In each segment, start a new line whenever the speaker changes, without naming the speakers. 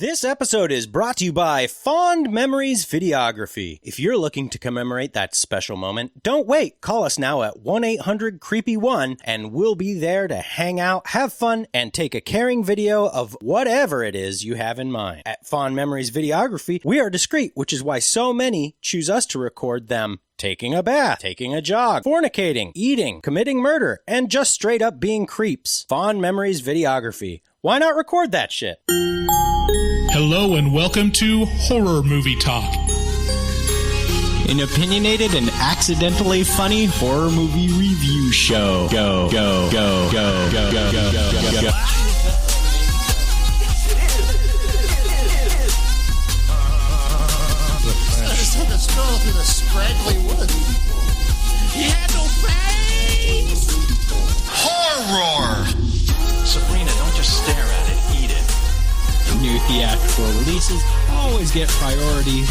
This episode is brought to you by Fond Memories Videography. If you're looking to commemorate that special moment, don't wait. Call us now at 1-800-CREEPY-1 and we'll be there to hang out, have fun, and take a caring video of whatever it is you have in mind. At Fond Memories Videography, we are discreet, which is why so many choose us to record them taking a bath, taking a jog, fornicating, eating, committing murder, and just straight up being creeps. Fond Memories Videography. Why not record that shit?
Hello and welcome to Horror Movie Talk.
An opinionated and accidentally funny horror movie review show. Go, go, go, go, go, go, go, go, go, go.
I just had to stroll through the scraggly woods. He had no face! Horror!
Sabrina, don't just stare at it, eat it.
New theatrical releases always get priority.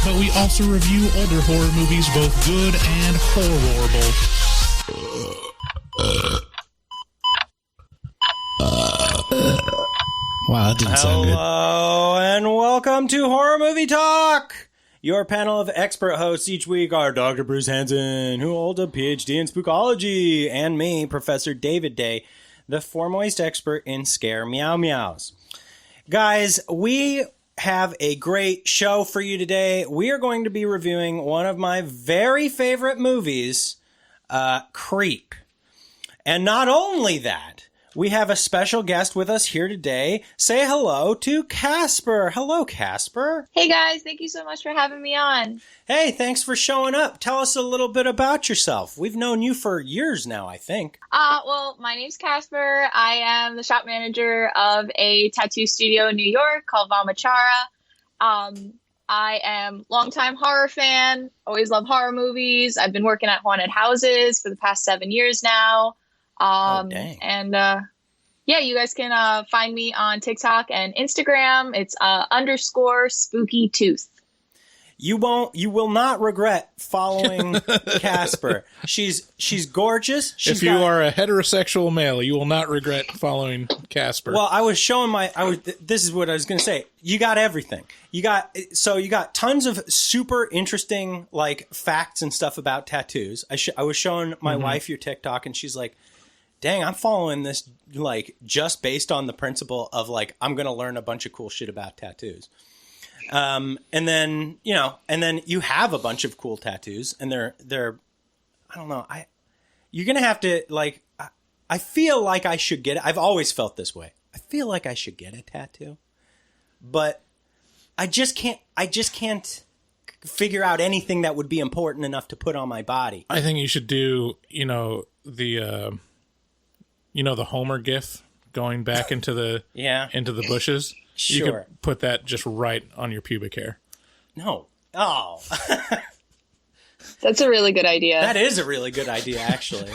But we also review older horror movies, both good and horrible.
Wow, that didn't sound good.
Hello and welcome to Horror Movie Talk. Your panel of expert hosts each week are Dr. Bruce Hansen, who holds a PhD in spookology, and me, Professor David Day, the foremost expert in scare meow meows. Guys, we have a great show for you today. We are going to be reviewing one of my very favorite movies, Creep. And not only that, we have a special guest with us here today. Say hello to Casper. Hello, Casper.
Hey guys, thank you so much for having me on.
Hey, thanks for showing up. Tell us a little bit about yourself. We've known you for years now, I think.
Well, my name's Casper. I am the shop manager of a tattoo studio in New York called Valmachara. I am a longtime horror fan, always love horror movies. I've been working at haunted houses for the past 7 years now.
Dang.
And yeah, you guys can find me on TikTok and Instagram. It's _spooky-tooth.
You will not regret following Casper. She's gorgeous.
If you are a heterosexual male, you will not regret following Casper.
Well, this is what I was going to say. You got everything. You got tons of super interesting like facts and stuff about tattoos. I was showing my wife your TikTok and she's like, dang, I'm following this like just based on the principle of like I'm going to learn a bunch of cool shit about tattoos. And then you have a bunch of cool tattoos and they're I don't know. You're going to have to like I feel like I should get it. I've always felt this way. I feel like I should get a tattoo. But I just can't figure out anything that would be important enough to put on my body.
I think you should do, the Homer gif going back into the into the bushes.
Sure.
You could put that just right on your pubic hair.
No. Oh.
That's a really good idea.
That is a really good idea, actually.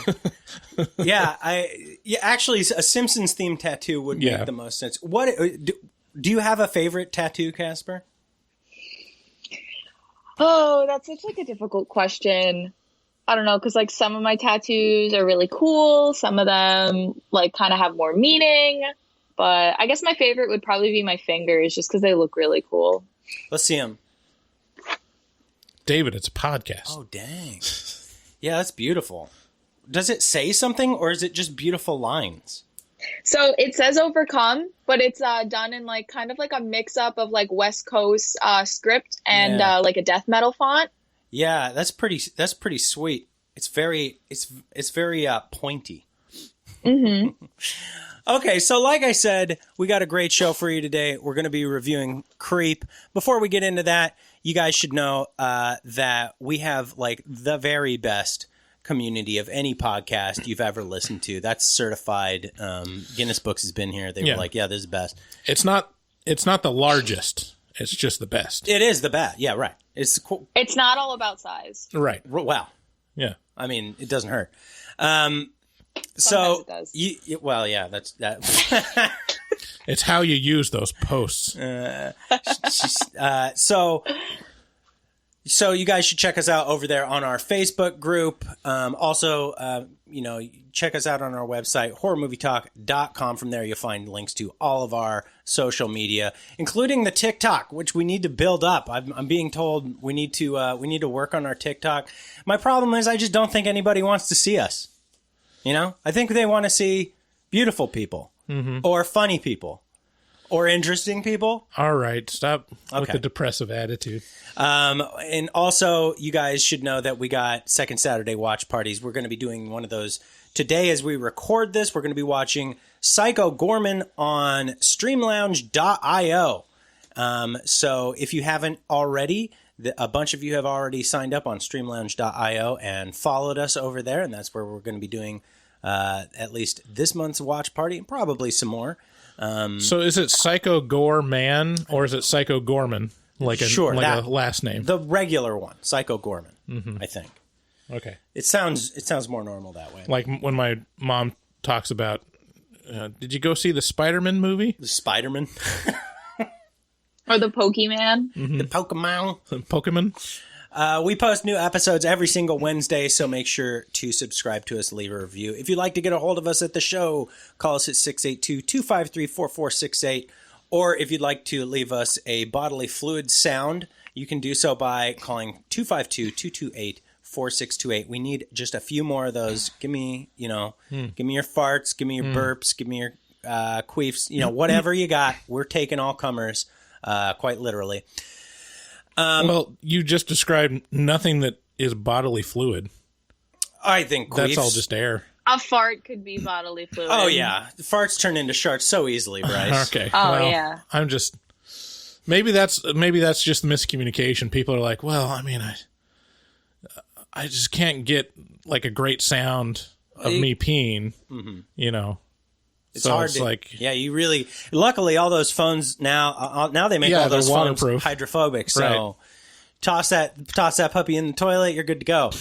Actually, a Simpsons themed tattoo would make the most sense. What do you have a favorite tattoo, Casper?
Oh, that's such like a difficult question. I don't know, because like some of my tattoos are really cool. Some of them like kind of have more meaning. But I guess my favorite would probably be my fingers, just because they look really cool.
Let's see them.
David, it's a podcast.
Oh, dang. Yeah, that's beautiful. Does it say something, or is it just beautiful lines?
So it says overcome, but it's done in like kind of like a mix-up of like West Coast script and like a death metal font.
Yeah, that's pretty sweet. It's very pointy. Mm-hmm. Okay, so like I said, we got a great show for you today. We're going to be reviewing Creep. Before we get into that, you guys should know that we have like the very best community of any podcast you've ever listened to. That's certified. Guinness Books has been here. They were like, yeah, this is the best.
It's not the largest. It's just the best.
It is the best. Yeah, right. It's cool.
It's not all about size.
Right.
Wow.
Yeah.
I mean, it doesn't hurt. So,
it does.
That's that.
It's how you use those posts.
So So you guys should check us out over there on our Facebook group. Also, check us out on our website, horrormovietalk.com. From there, you'll find links to all of our social media, including the TikTok, which we need to build up. I'm being told we need to work on our TikTok. My problem is I just don't think anybody wants to see us. I think they want to see beautiful people or funny people. Or interesting people. All
right, stop with the depressive attitude.
And also, you guys should know that we got Second Saturday watch parties. We're going to be doing one of those today as we record this. We're going to be watching Psycho Gorman on streamlounge.io. So if you haven't already, a bunch of you have already signed up on streamlounge.io and followed us over there. And that's where we're going to be doing at least this month's watch party and probably some more.
So is it Psycho Gore Man or is it Psycho Gorman? Like a last name?
The regular one, Psycho Gorman, I think.
Okay.
It sounds more normal that way.
Like when my mom talks about, did you go see the Spider-Man movie?
The Spider-Man?
Or the Pokemon?
The Pokemon?
Pokemon?
We post new episodes every single Wednesday, so make sure to subscribe to us, leave a review. If you'd like to get a hold of us at the show, call us at 682-253-4468. Or if you'd like to leave us a bodily fluid sound, you can do so by calling 252-228-4628. We need just a few more of those. Give me your farts, give me your burps, give me your queefs, whatever you got. We're taking all comers, quite literally.
Well, you just described nothing that is bodily fluid.
I think queefs.
That's all just air.
A fart could be bodily fluid.
Oh, yeah. Farts turn into sharks so easily, Bryce.
Okay.
Oh, yeah.
I'm just... Maybe that's just miscommunication. People are like, well, I mean, I just can't get, like, a great sound of me peeing,
It's hard to, yeah, you really... Luckily, all those phones now they make all those phones
waterproof.
Hydrophobic, so
right.
toss that puppy in the toilet, you're good to go.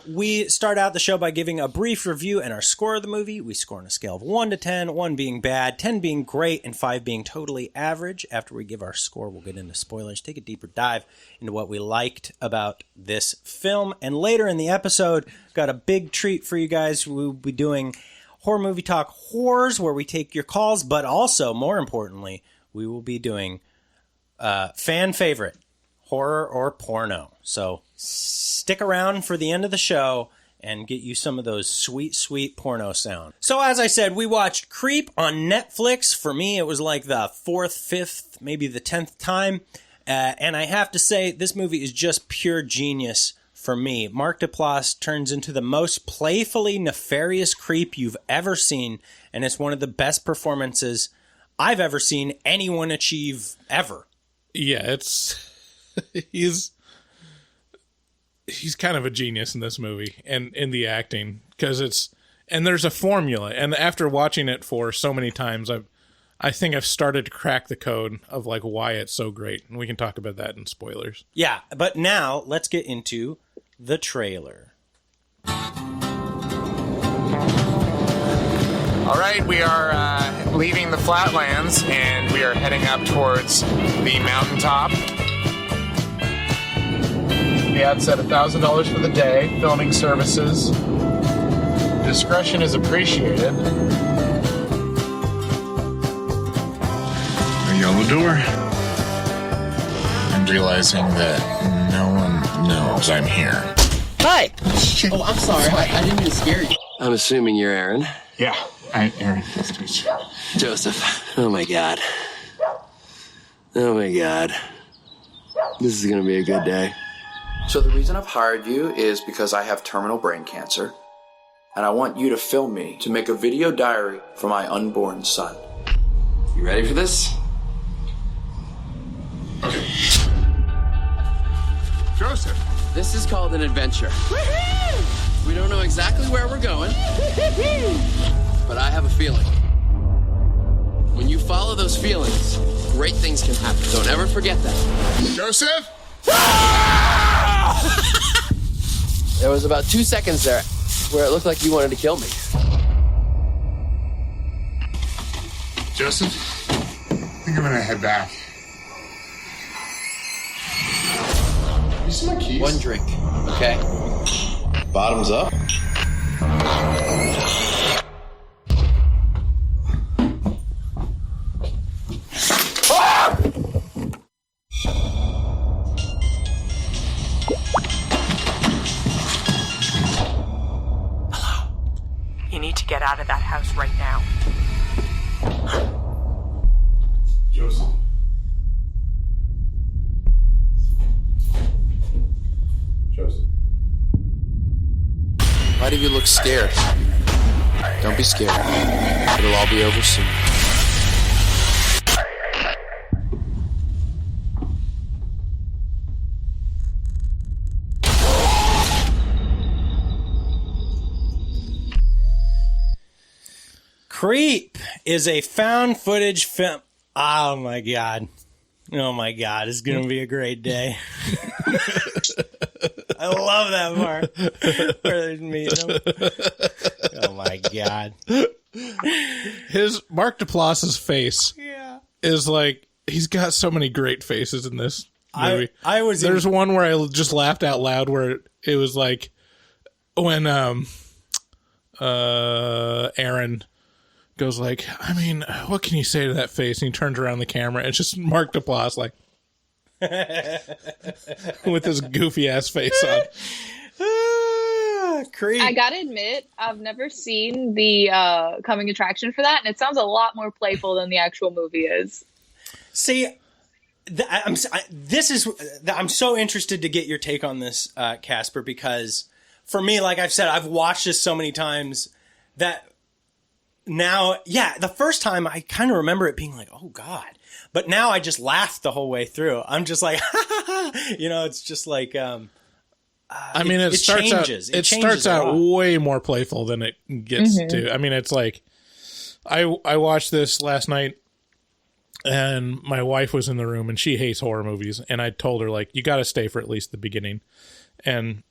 We start out the show by giving a brief review and our score of the movie. We score on a scale of 1 to 10, 1 being bad, 10 being great, and 5 being totally average. After we give our score, we'll get into spoilers, take a deeper dive into what we liked about this film. And later in the episode, got a big treat for you guys. We'll be doing Horror Movie Talk WHOORES, where we take your calls, but also, more importantly, we will be doing fan favorite, horror or porno. So stick around for the end of the show and get you some of those sweet, sweet porno sound. So as I said, we watched Creep on Netflix. For me, it was like the 4th, 5th, maybe the 10th time. And I have to say, this movie is just pure genius for me. Mark Duplass turns into the most playfully nefarious creep you've ever seen. And it's one of the best performances I've ever seen anyone achieve ever.
Yeah, he's kind of a genius in this movie and in the acting, because there's a formula, and after watching it for so many times, I think I've started to crack the code of like why it's so great, and we can talk about that in spoilers.
Yeah, but now let's get into the trailer.
All right, we are leaving the flatlands and we are heading up towards the mountaintop. The ad said $1,000 for the day, filming services. Discretion is appreciated. A yellow door. I'm realizing that no one knows I'm here.
Hi! Oh, I'm sorry. I didn't mean to scare you.
I'm assuming you're Aaron.
Yeah, I'm Aaron. Nice to meet you.
Joseph. Oh my God. Oh my God. This is gonna be a good day.
So the reason I've hired you is because I have terminal brain cancer, and I want you to film me to make a video diary for my unborn son.
You ready for this?
Okay. Joseph.
This is called an adventure. Woohoo! We don't know exactly where we're going, but I have a feeling. When you follow those feelings, great things can happen. Don't ever forget that.
Joseph?
There was about 2 seconds there where it looked like you wanted to kill me.
Joseph? I think I'm gonna head back.
You see my keys?
One drink, okay?
Bottoms up.
You need to get out of that house right now.
Joseph. Joseph.
Why do you look scared? Don't be scared. It'll all be over soon.
Creep is a found footage film. Oh my god. Oh my god. It's going to be a great day. I love that part. Where there's meeting them. Oh my god.
His Mark Duplass's face is like, he's got so many great faces in this movie. There's one where I just laughed out loud where it was like when Aaron goes like, I mean, what can you say to that face? And he turns around the camera and it's just Mark Duplass like with his goofy ass face on.
Creep.
I gotta admit, I've never seen the coming attraction for that, and it sounds a lot more playful than the actual movie is.
See, I'm so interested to get your take on this, Casper, because for me, like I've said, I've watched this so many times that now, the first time I kind of remember it being like, oh God. But now I just laughed the whole way through. I'm just like, it's just like,
I mean, it starts out way more playful than it gets to. I mean, it's like, I watched this last night and my wife was in the room and she hates horror movies. And I told her like, you got to stay for at least the beginning. And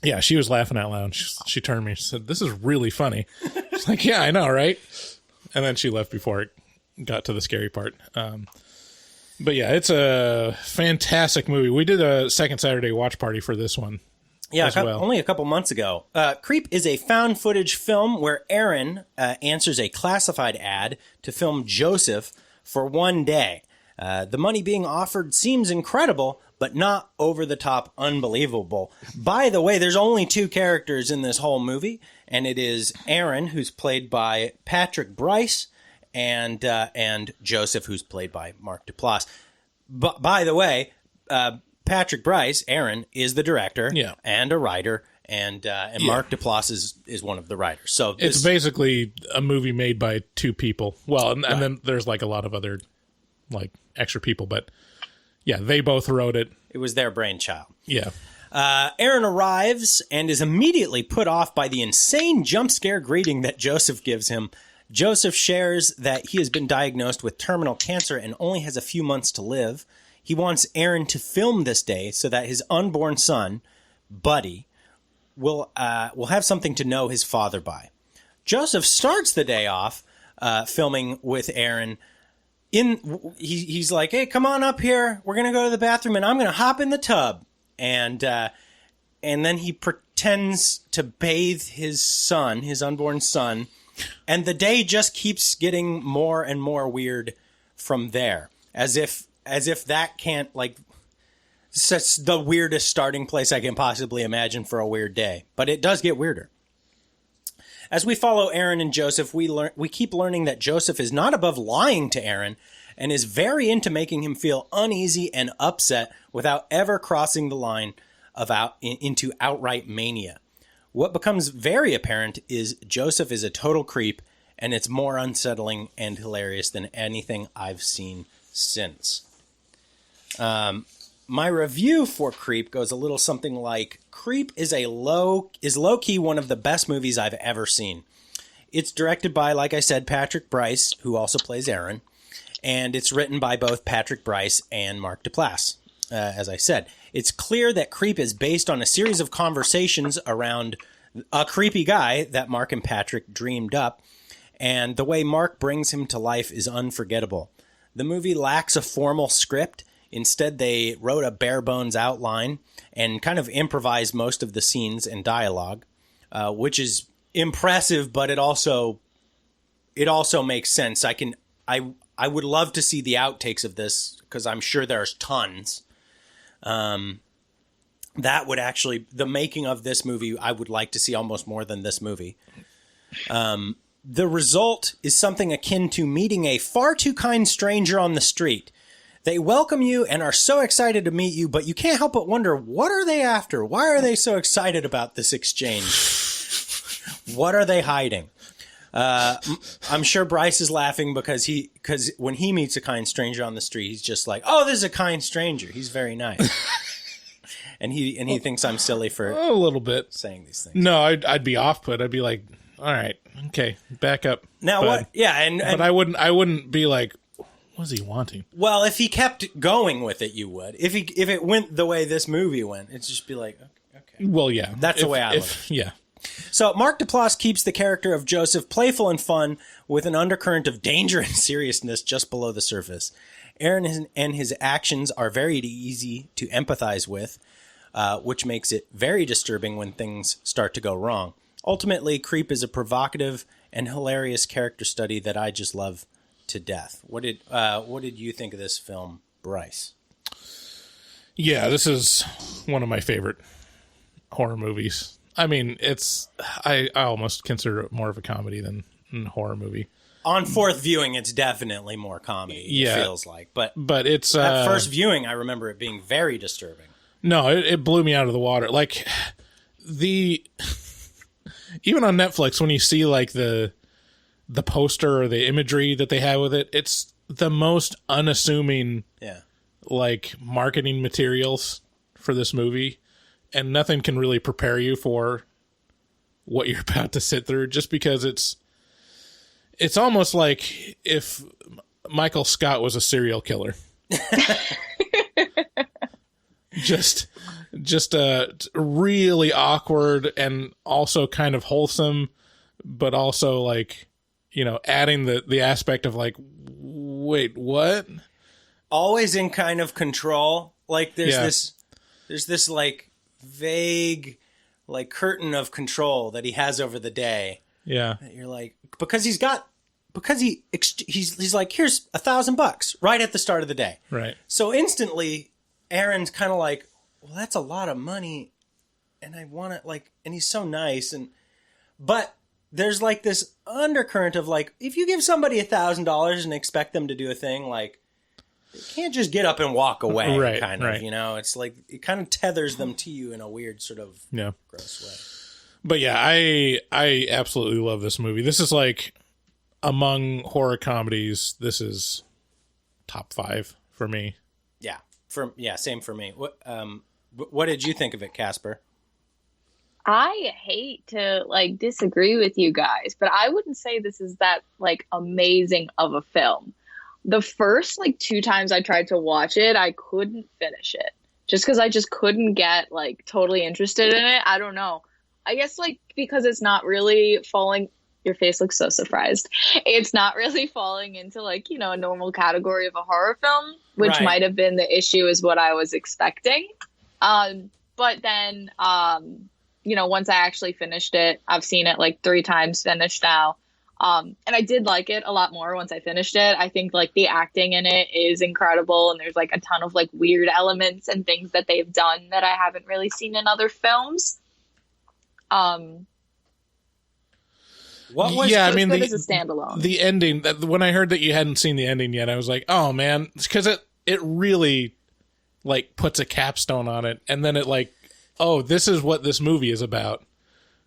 yeah, she was laughing out loud. She turned to me and said, this is really funny. It's like, yeah, I know, right? And then she left before it got to the scary part. But yeah, it's a fantastic movie. We did a second Saturday watch party for this one.
Yeah, only a couple months ago. Creep is a found footage film where Aaron answers a classified ad to film Joseph for one day. The money being offered seems incredible, but not over-the-top unbelievable. By the way, there's only two characters in this whole movie, and it is Aaron, who's played by Patrick Bryce, and Joseph, who's played by Mark Duplass. But by the way, Patrick Bryce, Aaron, is the director and a writer, and Mark Duplass is one of the writers. So
it's basically a movie made by two people. Well, and then there's like a lot of other like extra people, but yeah, they both wrote it.
It was their brainchild.
Yeah.
Aaron arrives and is immediately put off by the insane jump scare greeting that Joseph gives him. Joseph shares that he has been diagnosed with terminal cancer and only has a few months to live. He wants Aaron to film this day so that his unborn son, Buddy, will have something to know his father by. Joseph starts the day off filming with Aaron. He's like, hey, come on up here. We're going to go to the bathroom and I'm going to hop in the tub. And then he pretends to bathe his son, his unborn son. And the day just keeps getting more and more weird from there. As if that can't, like, it's the weirdest starting place I can possibly imagine for a weird day. But it does get weirder. As we follow Aaron and Joseph, we keep learning that Joseph is not above lying to Aaron and is very into making him feel uneasy and upset without ever crossing the line into outright mania. What becomes very apparent is Joseph is a total creep, and it's more unsettling and hilarious than anything I've seen since. My review for Creep goes a little something like, Creep is low-key one of the best movies I've ever seen. It's directed by, like I said, Patrick Bryce, who also plays Aaron, and it's written by both Patrick Bryce and Mark Duplass, as I said. It's clear that Creep is based on a series of conversations around a creepy guy that Mark and Patrick dreamed up, and the way Mark brings him to life is unforgettable. The movie lacks a formal script. Instead, they wrote a bare bones outline and kind of improvised most of the scenes and dialogue, which is impressive, but it also makes sense. I would love to see the outtakes of this because I'm sure there's tons. That would actually, the making of this movie, I would like to see almost more than this movie. The result is something akin to meeting a far too kind stranger on the street. They welcome you and are so excited to meet you, but you can't help but wonder, what are they after? Why are they so excited about this exchange? What are they hiding? I'm sure Bryce is laughing because when he meets a kind stranger on the street, he's just like, oh, this is a kind stranger. He's very nice. and he thinks I'm silly for
a little bit
saying these things.
No, I'd be off put. I'd be like, all right, okay, back up.
Now
bud.
what? Yeah,
but I wouldn't be like, what is he wanting?
Well, if he kept going with it, you would. If it went the way this movie went, it'd just be like, okay.
Well, yeah,
that's the way I look.
Yeah.
So Mark Duplass keeps the character of Joseph playful and fun with an undercurrent of danger and seriousness just below the surface. Aaron and his actions are very easy to empathize with, which makes it very disturbing when things start to go wrong. Ultimately, Creep is a provocative and hilarious character study that I just love to death. What did you think of this film, Bryce?
Yeah, this is one of my favorite horror movies. I mean, I almost consider it more of a comedy than a horror movie.
On fourth viewing, it's definitely more comedy.
Yeah,
it feels like, but
it's
at first viewing, I remember it being very disturbing.
No, it blew me out of the water. Like even on Netflix, when you see like the poster or the imagery that they have with it, it's the most unassuming, like marketing materials for this movie. And nothing can really prepare you for what you're about to sit through, just because it's almost like if Michael Scott was a serial killer. just really awkward and also kind of wholesome, but also like, you know, adding the aspect of like, wait, what?
Always in kind of control. Like there's this like vague like curtain of control that he has over the day.
Yeah.
That you're like, because he's like, here's $1,000 right at the start of the day.
Right.
So instantly Aaron's kind of like, well, that's a lot of money. And I want it like, and he's so nice. But there's like this undercurrent of like, if you give somebody $1,000 and expect them to do a thing, like, you can't just get up and walk away, right. You know? It's like, it kind of tethers them to you in a weird sort of gross way.
But yeah, I absolutely love this movie. This is like, among horror comedies, this is top 5 for me.
Yeah. Same for me. What did you think of it, Casper?
I hate to like disagree with you guys, but I wouldn't say this is that like amazing of a film. The first like 2 times I tried to watch it, I couldn't finish it just because I just couldn't get like totally interested in it. I don't know. I guess like because it's not really falling. Your face looks so surprised. It's not really falling into like, you know, a normal category of a horror film, which might have been the issue is what I was expecting. But then, you know, once I actually finished it, I've seen it like 3 times finished now. And I did like it a lot more once I finished it. I think like the acting in it is incredible. And there's like a ton of like weird elements and things that they've done that I haven't really seen in other films.
What was
I mean,
as a standalone.
The ending, when I heard that you hadn't seen the ending yet, I was like, oh man, because it really like puts a capstone on it. And then it like, oh, this is what this movie is about.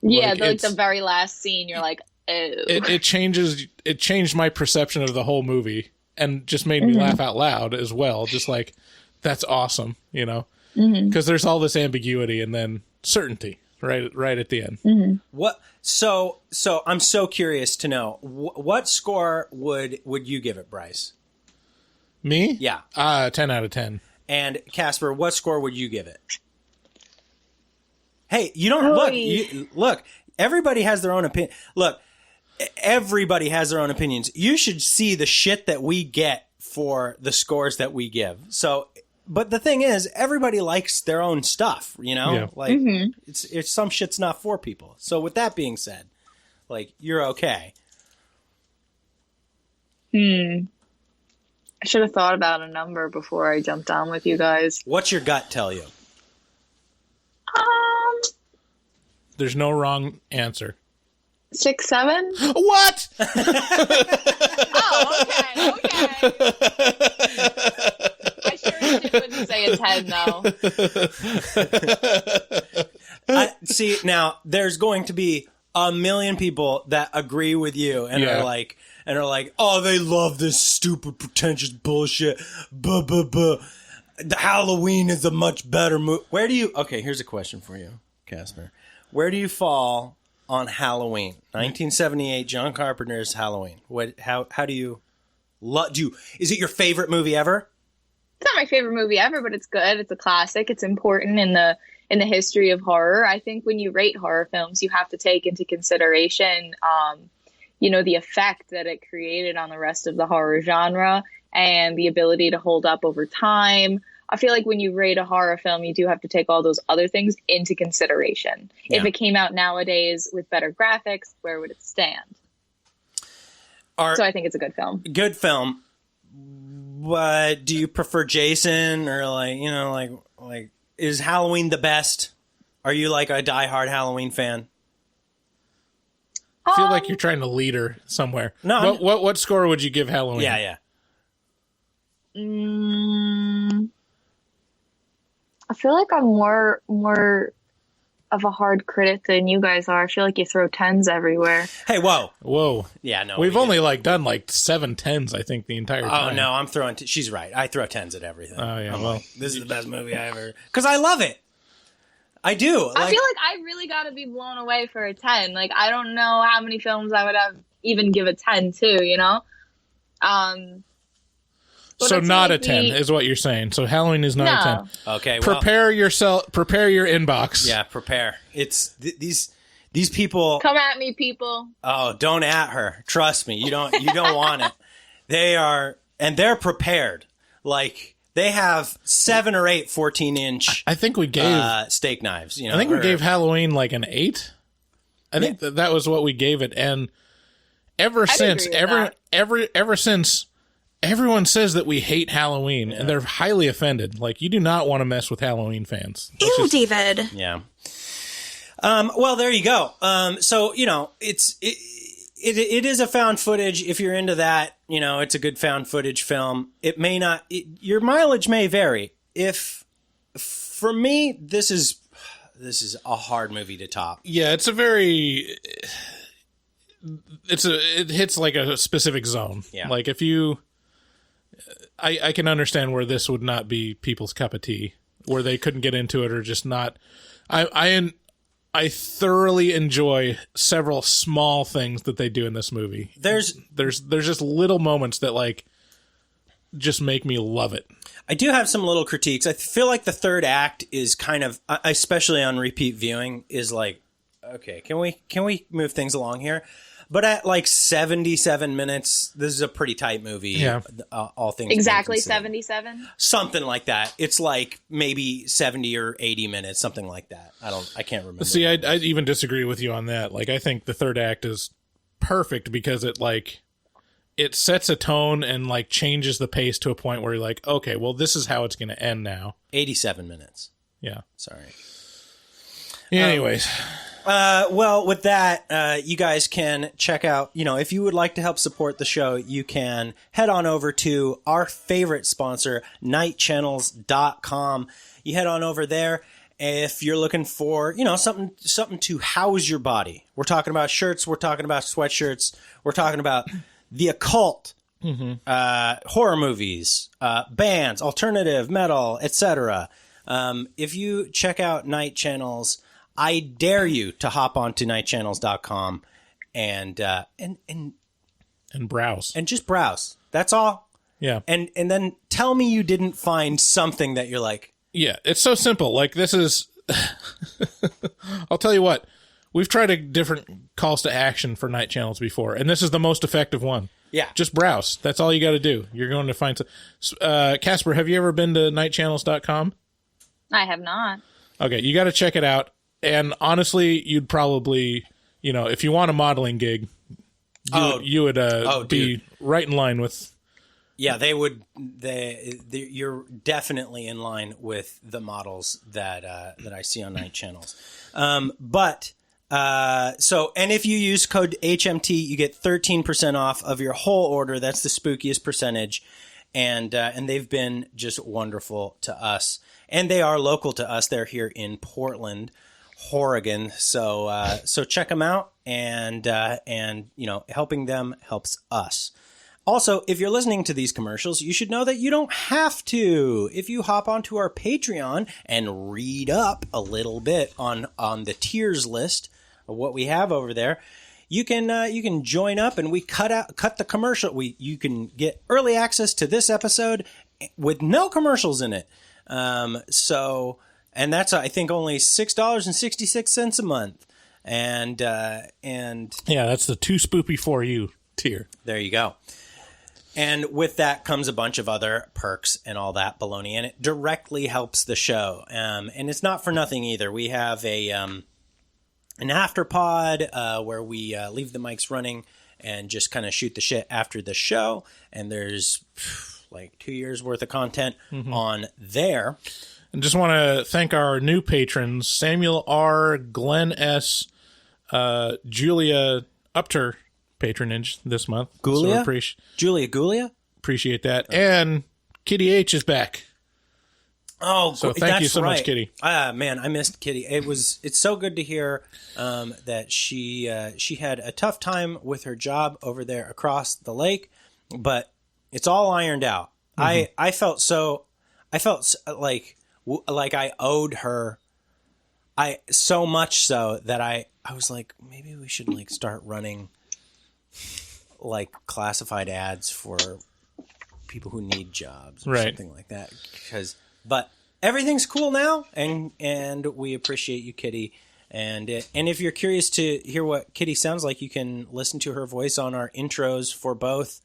Yeah, like the very last scene, you're like, oh.
It changed my perception of the whole movie and just made me laugh out loud as well. Just like, that's awesome, you know? Because there's all this ambiguity and then certainty right at the end.
What? So I'm so curious to know what score would you give it, Bryce?
Me?
Yeah.
10 out of 10.
And Casper, what score would you give it? Hey, you don't look. Everybody has their own opinion. Look, everybody has their own opinions. You should see the shit that we get for the scores that we give. So But the thing is, everybody likes their own stuff, you know?
Yeah.
Like, it's some shit's not for people. So with that being said, like, you're okay.
I should have thought about a number before I jumped on with you guys.
What's your gut tell you?
There's no wrong answer.
6, 7?
What?
Oh, okay. I sure as shit wouldn't say a 10, though.
See, now, there's going to be a million people that agree with you and are like, oh, they love this stupid, pretentious bullshit. The Halloween is a much better movie. Where do you... Okay, here's a question for you, Casper. Where do you fall on Halloween? 1978, John Carpenter's Halloween. How do you... Is it your favorite movie ever?
It's not my favorite movie ever, but it's good. It's a classic. It's important in the history of horror. I think when you rate horror films, you have to take into consideration, the effect that it created on the rest of the horror genre and the ability to hold up over time. I feel like when you rate a horror film, you do have to take all those other things into consideration. Yeah. If it came out nowadays with better graphics, where would it stand? So I think it's a good film.
Good film. But do you prefer Jason or like is Halloween the best? Are you like a diehard Halloween fan?
I feel like you're trying to lead her somewhere. No. What score would you give Halloween?
Yeah.
I feel like I'm more of a hard critic than you guys are. I feel like you throw 10s everywhere.
Hey,
whoa.
Yeah, no.
We've only done 7 10s, I think, the entire time.
Oh, no, I'm throwing... she's right. I throw 10s at everything.
Oh, yeah,
this is the best movie I ever... Because I love it. I do.
I feel like I really got to be blown away for a 10. Like, I don't know how many films I would have even give a 10 to, you know?
So not a 10 is what you're saying. So Halloween is not a 10.
Okay,
prepare your inbox.
Yeah, prepare. It's these people.
Come at me, people.
Oh, don't at her. Trust me. You don't want it. They're prepared. Like, they have 7 or 8 14-inch
I think we gave
steak knives,
I think we gave Halloween like an 8. I think that was what we gave it, and ever since everyone says that we hate Halloween, and they're highly offended. Like, you do not want to mess with Halloween fans.
Ew, David.
Yeah. Well, there you go. So, it is a found footage. If you're into that, it's a good found footage film. It may not... your mileage may vary. For me, this is a hard movie to top.
Yeah, it's a very... It hits like a specific zone.
Yeah.
Like, if you... I can understand where this would not be people's cup of tea, where they couldn't get into it or just not. I thoroughly enjoy several small things that they do in this movie. There's just little moments that like just make me love it.
I do have some little critiques. I feel like the third act is kind of, especially on repeat viewing, is like, okay, can we move things along here? But at like 77 minutes, this is a pretty tight movie.
Yeah.
All things
exactly 77?
Something like that. It's like maybe 70 or 80 minutes, something like that. I can't remember.
See, I even disagree with you on that. Like, I think the third act is perfect because it sets a tone and like changes the pace to a point where you're like, okay, well, this is how it's going to end now.
87 minutes.
Yeah.
Sorry.
Anyways.
Well, with that, you guys can check out, if you would like to help support the show, you can head on over to our favorite sponsor, nightchannels.com. You head on over there if you're looking for, something to house your body. We're talking about shirts. We're talking about sweatshirts. We're talking about the occult, horror movies, bands, alternative, metal, etc. If you check out Night Channels, I dare you to hop onto nightchannels.com and
browse.
And just browse. That's all.
Yeah.
And then tell me you didn't find something that you're like...
Yeah, it's so simple. Like, this is... I'll tell you what. We've tried different calls to action for Night Channels before, and this is the most effective one.
Yeah.
Just browse. That's all you got to do. You're going to find Casper, have you ever been to nightchannels.com?
I have not.
Okay, you got to check it out. And honestly, you'd probably, if you want a modeling gig, you would be right in line with.
Yeah, they would. You're definitely in line with the models that I see on Night Channels. And if you use code HMT, you get 13% off of your whole order. That's the spookiest percentage, and they've been just wonderful to us. And they are local to us. They're here in Portland, Oregon. So check them out, and helping them helps us. Also, if you're listening to these commercials, you should know that you don't have to. If you hop onto our Patreon and read up a little bit on the tiers list of what we have over there, you can join up, and we cut the commercial. You can get early access to this episode with no commercials in it. And that's I think only $6.66 a month. And yeah,
that's the too spoopy for you tier.
There you go. And with that comes a bunch of other perks and all that baloney, and it directly helps the show. And it's not for nothing either. We have an after pod where we leave the mics running and just kind of shoot the shit after the show. And there's like 2 years worth of content on there.
And just want to thank our new patrons, Samuel R., Glenn S., Julia Upter, patronage this month.
Gulia?
So
Julia Gulia?
Appreciate that. And Kitty H is back.
Oh,
so thank you so much, Kitty.
Man, I missed Kitty. It's so good to hear that she had a tough time with her job over there across the lake, but it's all ironed out. I felt like I owed her. So much so that I was like, maybe we should like start running like classified ads for people who need jobs or something like that. But everything's cool now, and we appreciate you, Kitty. And if you're curious to hear what Kitty sounds like, you can listen to her voice on our intros for both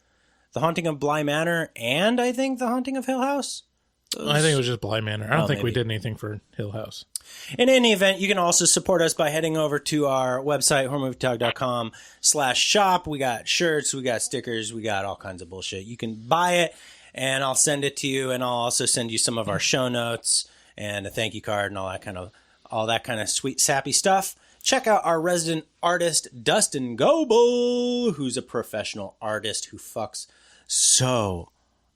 The Haunting of Bly Manor and I think The Haunting of Hill House.
I think it was just Bly Manor. I don't think we did anything for Hill House.
In any event, you can also support us by heading over to our website, horrormovietalk.com/shop. We got shirts, we got stickers, we got all kinds of bullshit. You can buy it, and I'll send it to you, and I'll also send you some of our show notes and a thank you card and all that kind of sweet, sappy stuff. Check out our resident artist, Dustin Goebel, who's a professional artist who fucks so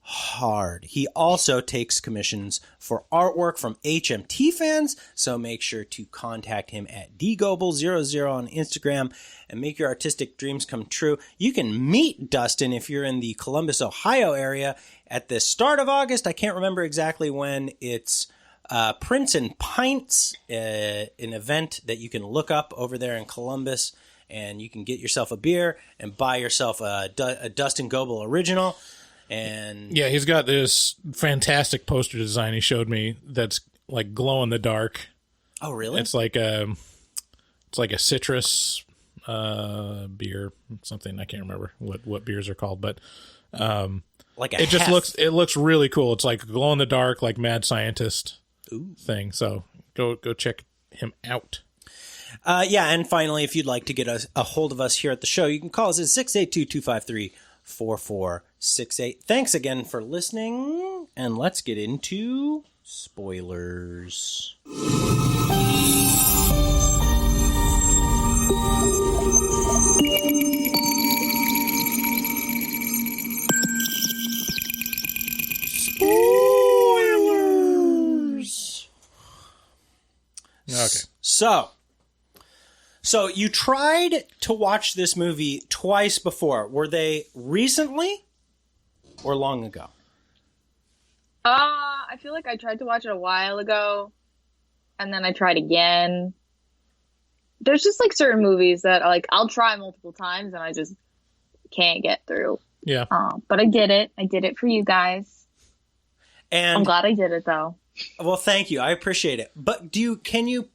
hard. He also takes commissions for artwork from HMT fans, so make sure to contact him at dgoebel00 on Instagram and make your artistic dreams come true. You can meet Dustin if you're in the Columbus, Ohio area at the start of August. I can't remember exactly when. It's Prince and Pints, an event that you can look up over there in Columbus, and you can get yourself a beer and buy yourself a Dustin Goebel original. And
yeah, he's got this fantastic poster design he showed me that's like glow in the dark.
Oh, really?
It's like a citrus beer, something. I can't remember what beers are called, but it looks really cool. It's like a glow in the dark, like mad scientist thing. So go check him out.
And finally, if you'd like to get a hold of us here at the show, you can call us at 682-253-4468. Thanks again for listening, and let's get into spoilers. Spoilers.
Okay.
So you tried to watch this movie twice before. Were they recently or long ago?
I feel like I tried to watch it a while ago, and then I tried again. There's just like certain movies that like I'll try multiple times and I just can't get through.
Yeah.
But I did it. I did it for you guys.
And
I'm glad I did it though.
Well, thank you. I appreciate it. But can you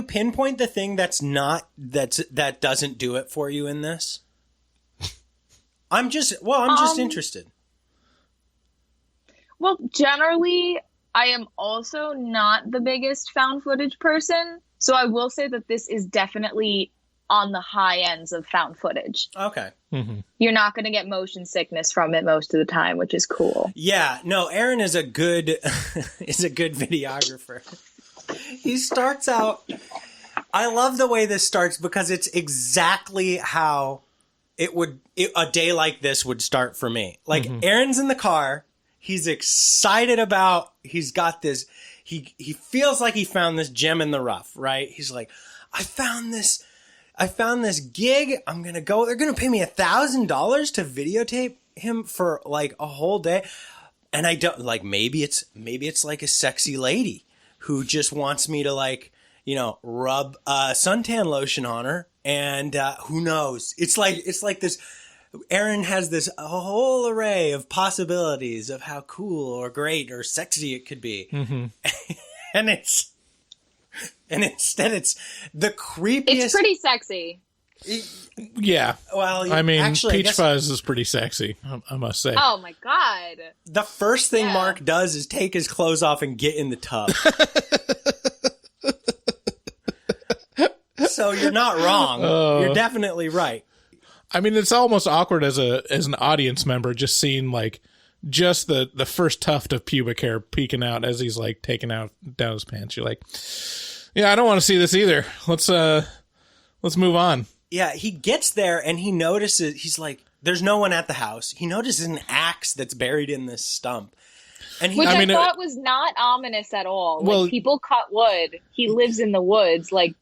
pinpoint the thing that doesn't do it for you in this? I'm just interested.
Well, generally, I am also not the biggest found footage person, so I will say that this is definitely on the high ends of found footage.
Okay.
Mm-hmm.
You're not going to get motion sickness from it most of the time, which is cool.
Yeah, no, Aaron is a good videographer. He starts out, I love the way this starts because it's exactly how a day like this would start for me. Like, Aaron's in the car, he's excited about, he's got this, he feels like he found this gem in the rough, right? He's like, I found this gig. I'm going to go. They're going to pay me $1,000 to videotape him for like a whole day. And I don't like, maybe it's like a sexy lady who just wants me to like, rub suntan lotion on her. And who knows? It's like this. Aaron has this whole array of possibilities of how cool or great or sexy it could be. And instead it's the creepiest.
It's pretty sexy.
Yeah.
Well,
I mean,
actually,
Peach Fuzz is pretty sexy, I must say.
Oh my God.
The first thing Mark does is take his clothes off and get in the tub. So you're not wrong. You're definitely right.
I mean, it's almost awkward as an audience member just seeing like just the first tuft of pubic hair peeking out as he's like taking down his pants. You're like, yeah, I don't want to see this either. Let's move on.
Yeah, he gets there and he notices, he's like, there's no one at the house. He notices an axe that's buried in this stump. And
Which I thought was not ominous at all. Well, like, people cut wood. He lives in the woods. Like,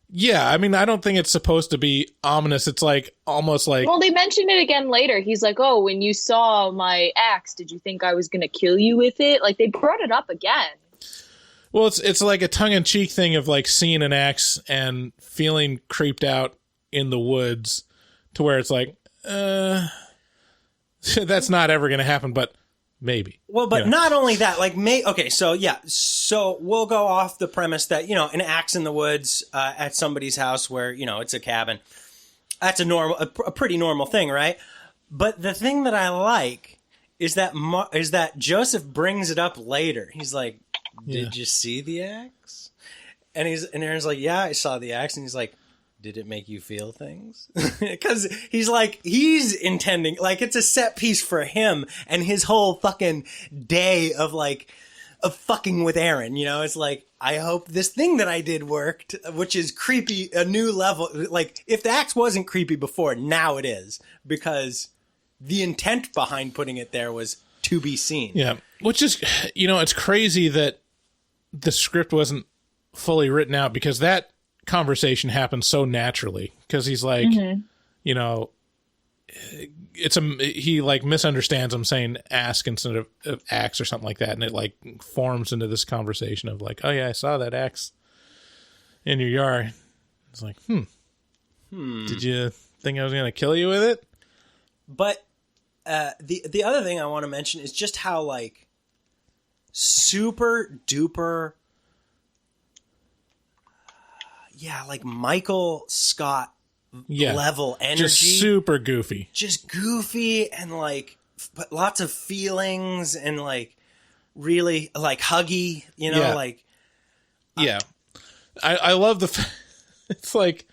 yeah, I mean, I don't think it's supposed to be ominous. It's like almost like...
Well, they mentioned it again later. He's like, oh, when you saw my axe, did you think I was going to kill you with it? Like, they brought it up again.
Well, it's like a tongue-in-cheek thing of like seeing an axe and feeling creeped out in the woods to where it's like, that's not ever going to happen, but maybe.
Well, but not only that, like, okay, so yeah, so we'll go off the premise that, an axe in the woods at somebody's house where, it's a cabin. That's a pretty normal thing, right? But the thing that I like is that Joseph brings it up later. He's like, did you see the axe? And Aaron's like, yeah, I saw the axe. And he's like, did it make you feel things? Because he's intending, like, it's a set piece for him and his whole fucking day of fucking with Aaron. It's like, I hope this thing that I did worked, which is creepy, a new level. Like, if the axe wasn't creepy before, now it is. Because the intent behind putting it there was to be seen.
Yeah. Which is, it's crazy that the script wasn't fully written out because that conversation happens so naturally because he's like, he like misunderstands him saying ask instead of axe or something like that. And it like forms into this conversation of like, oh yeah, I saw that axe in your yard. It's like, did you think I was going to kill you with it?
But the other thing I want to mention is just how like super duper like Michael Scott level energy.
Just super goofy.
Just goofy and like lots of feelings and like really like huggy, like.
Yeah. I love it's like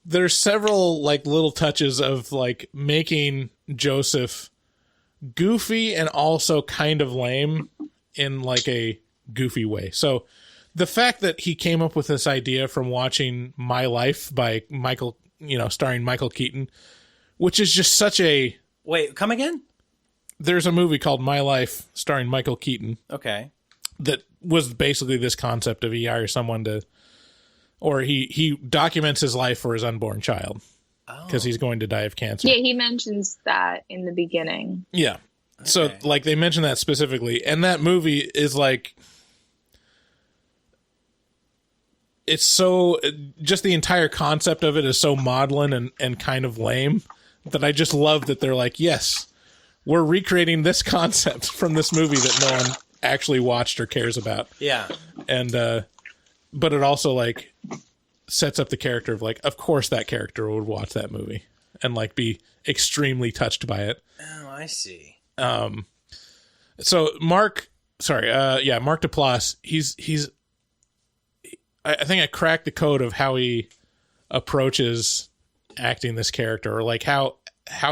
there's several like little touches of like making Joseph goofy and also kind of lame in like a goofy way. So the fact that he came up with this idea from watching My Life by Michael, starring Michael Keaton, which is just such a...
Wait, come again?
There's a movie called My Life starring Michael Keaton.
Okay.
That was basically this concept of he hires someone to... Or he documents his life for his unborn child. Because he's going to die of cancer.
Yeah, he mentions that in the beginning.
Yeah. Okay. So, like, they mention that specifically. And that movie is like... It's so, just the entire concept of it is so maudlin and kind of lame that I just love that they're like, yes, we're recreating this concept from this movie that no one actually watched or cares about.
Yeah.
And, but it also like sets up the character of like, of course that character would watch that movie. and like be extremely touched by it.
Oh, I see.
So Mark Duplass, he's I think I cracked the code of how he approaches acting this character, or like how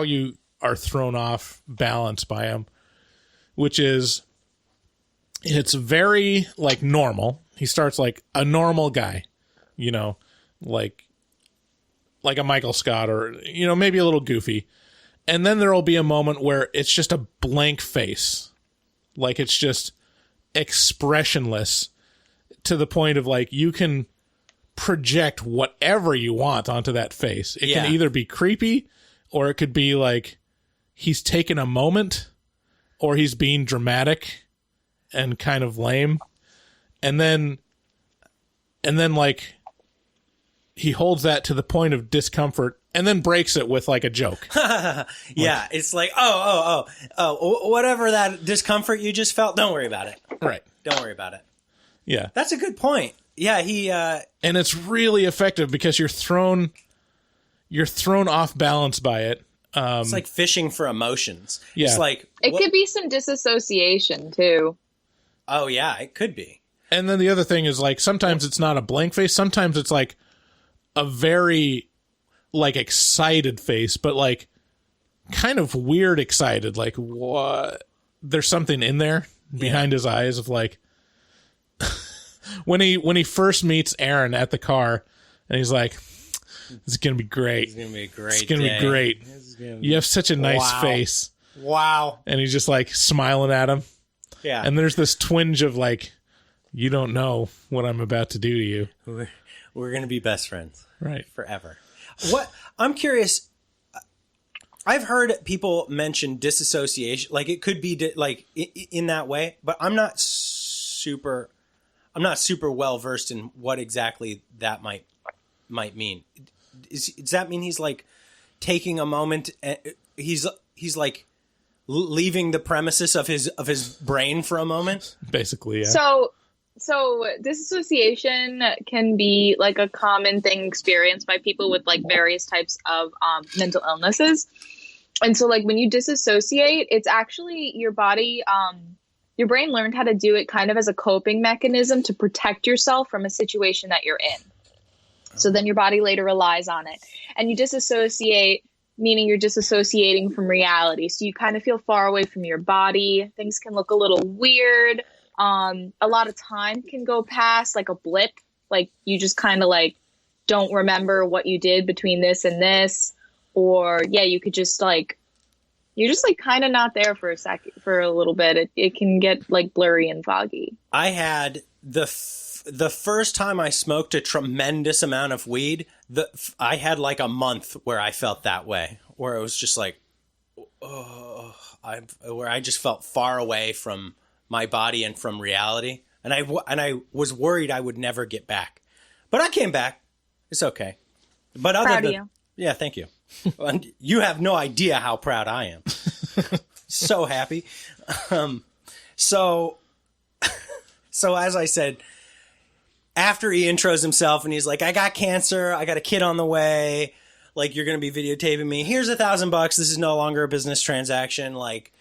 you are thrown off balance by him, which is, it's very like normal. He starts like a normal guy, you know, like a Michael Scott, or, you know, maybe a little goofy. And then there will be a moment where it's just a blank face. Like it's just expressionless, to the point of like you can project whatever you want onto that face. It can either be creepy, or it could be like he's taken a moment, or he's being dramatic and kind of lame. And then like he holds that to the point of discomfort and then breaks it with like a joke.
Yeah, it's like, whatever that discomfort you just felt, don't worry about it.
Right.
Don't worry about it.
Yeah.
That's a good point. Yeah, he
and it's really effective because you're thrown off balance by it.
It's like fishing for emotions.
Yeah.
It's like
it could be some disassociation too.
Oh yeah, it could be.
And then the other thing is like sometimes it's not a blank face, sometimes it's like a very like excited face, but like kind of weird excited, like what, there's something in there behind his eyes of like when he first meets Aaron at the car and he's like, it's gonna be great.
It's gonna be a great.
It's gonna be great. You have such a nice face.
Wow.
And he's just like smiling at him.
Yeah.
And there's this twinge of like, you don't know what I'm about to do to you.
We're gonna be best friends,
right?
Forever. What I'm curious. I've heard people mention disassociation, like it could be like in that way, but I'm not super well versed in what exactly that might mean. Does that mean he's like taking a moment? He's like leaving the premises of his brain for a moment,
basically. Yeah.
So disassociation can be like a common thing experienced by people with like various types of mental illnesses. And so like when you disassociate, it's actually your body, your brain learned how to do it kind of as a coping mechanism to protect yourself from a situation that you're in. So then your body later relies on it. And you disassociate, meaning you're disassociating from reality. So you kind of feel far away from your body. Things can look a little weird. A lot of time can go past, like a blip. Like you just kind of like don't remember what you did between this and this. Or yeah, you could just like, you're just like kind of not there for a second, for a little bit. It can get like blurry and foggy.
I had the first time I smoked a tremendous amount of weed, I had like a month where I felt that way, where it was just like, where I just felt far away from my body and from reality. And I was worried I would never get back, but I came back. It's okay. But
proud of you.
Yeah, thank you. And you have no idea how proud I am. So happy. So as I said, after he intros himself and he's like, I got cancer, I got a kid on the way, like you're going to be videotaping me. Here's $1,000. This is no longer a business transaction. Like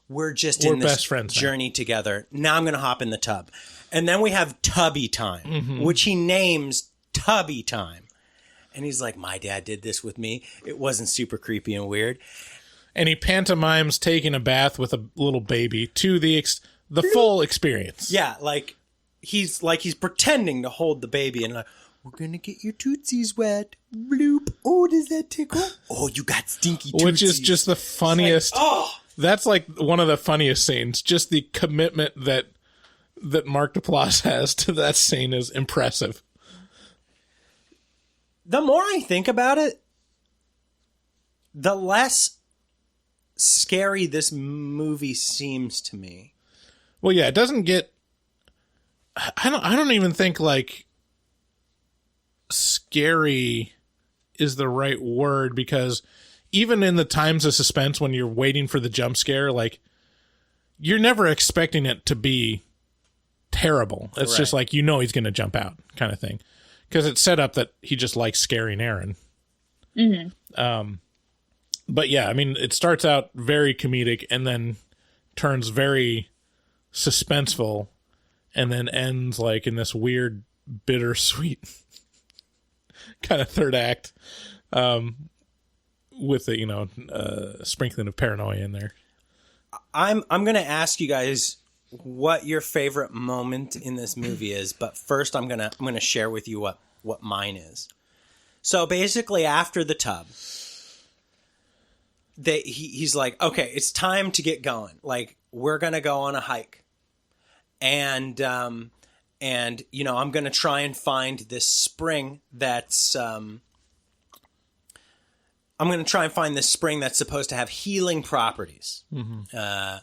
we're in this
best friends
journey together. Now I'm going to hop in the tub. And then we have Tubby Time, which he names Tubby Time. And he's like, my dad did this with me. It wasn't super creepy and weird.
And he pantomimes taking a bath with a little baby to the full experience.
Yeah, like he's pretending to hold the baby and like, we're going to get your tootsies wet. Bloop. Oh, does that tickle? Oh, you got stinky tootsies.
Which is just the funniest.
Like,
that's like one of the funniest scenes. Just the commitment that Mark Duplass has to that scene is impressive.
The more I think about it, the less scary this movie seems to me.
Well, yeah, it doesn't get. I don't even think like scary is the right word, because even in the times of suspense when you're waiting for the jump scare, like you're never expecting it to be terrible. It's just like, you know, he's going to jump out kind of thing. Because it's set up that he just likes scaring Aaron.
Mm-hmm.
But yeah, I mean, it starts out very comedic and then turns very suspenseful and then ends like in this weird, bittersweet kind of third act with a, sprinkling of paranoia in there.
I'm going to ask you guys what your favorite moment in this movie is, but first I'm going to share with you what mine is. So basically after the tub, he's like, okay, it's time to get going. Like, we're going to go on a hike. And I'm going to try and find this spring that's, supposed to have healing properties.
Mm-hmm.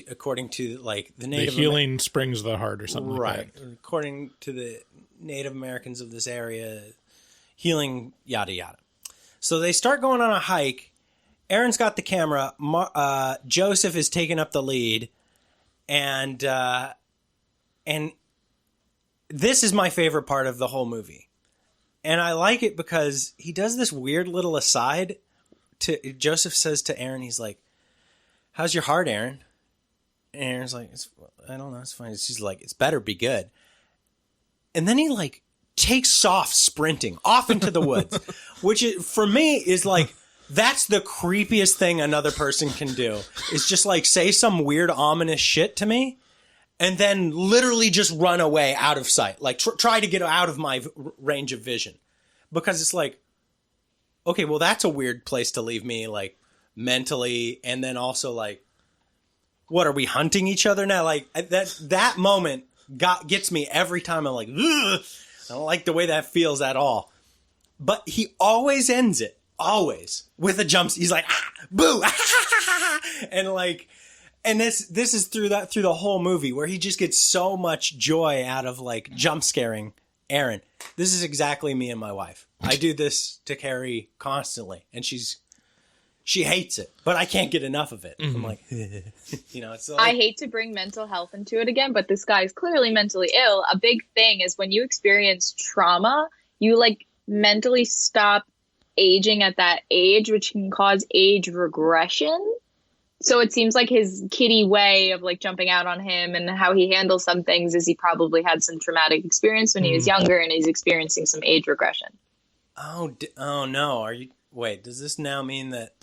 According to like the Native
healing springs of the heart or something
right.
like that.
According to the Native Americans of this area, healing, yada, yada. So they start going on a hike. Aaron's got the camera. Joseph is taking up the lead. And this is my favorite part of the whole movie. And I like it because he does this weird little aside. Joseph says to Aaron, he's like, how's your heart, Aaron? And Aaron's like, I don't know, it's fine. She's like, it's better be good. And then he like takes off sprinting off into the woods, which for me is like, that's the creepiest thing another person can do, is just like say some weird ominous shit to me and then literally just run away out of sight. Like try to get out of my range of vision, because it's like, okay, well, that's a weird place to leave me, like mentally. And then also like, what are we hunting each other now? Like that moment gets me every time. I'm like, ugh, I don't like the way that feels at all. But he always ends it. Always with a jump. He's like, boo. And like, and this is through the whole movie where he just gets so much joy out of like jump scaring Aaron. This is exactly me and my wife. I do this to Carrie constantly and she hates it, but I can't get enough of it. I'm like, it's like,
I hate to bring mental health into it again, but this guy is clearly mentally ill. A big thing is when you experience trauma, you like mentally stop aging at that age, which can cause age regression. So it seems like his kiddie way of like jumping out on him and how he handles some things is he probably had some traumatic experience when he was younger and he's experiencing some age regression.
Oh no. Wait, does this now mean that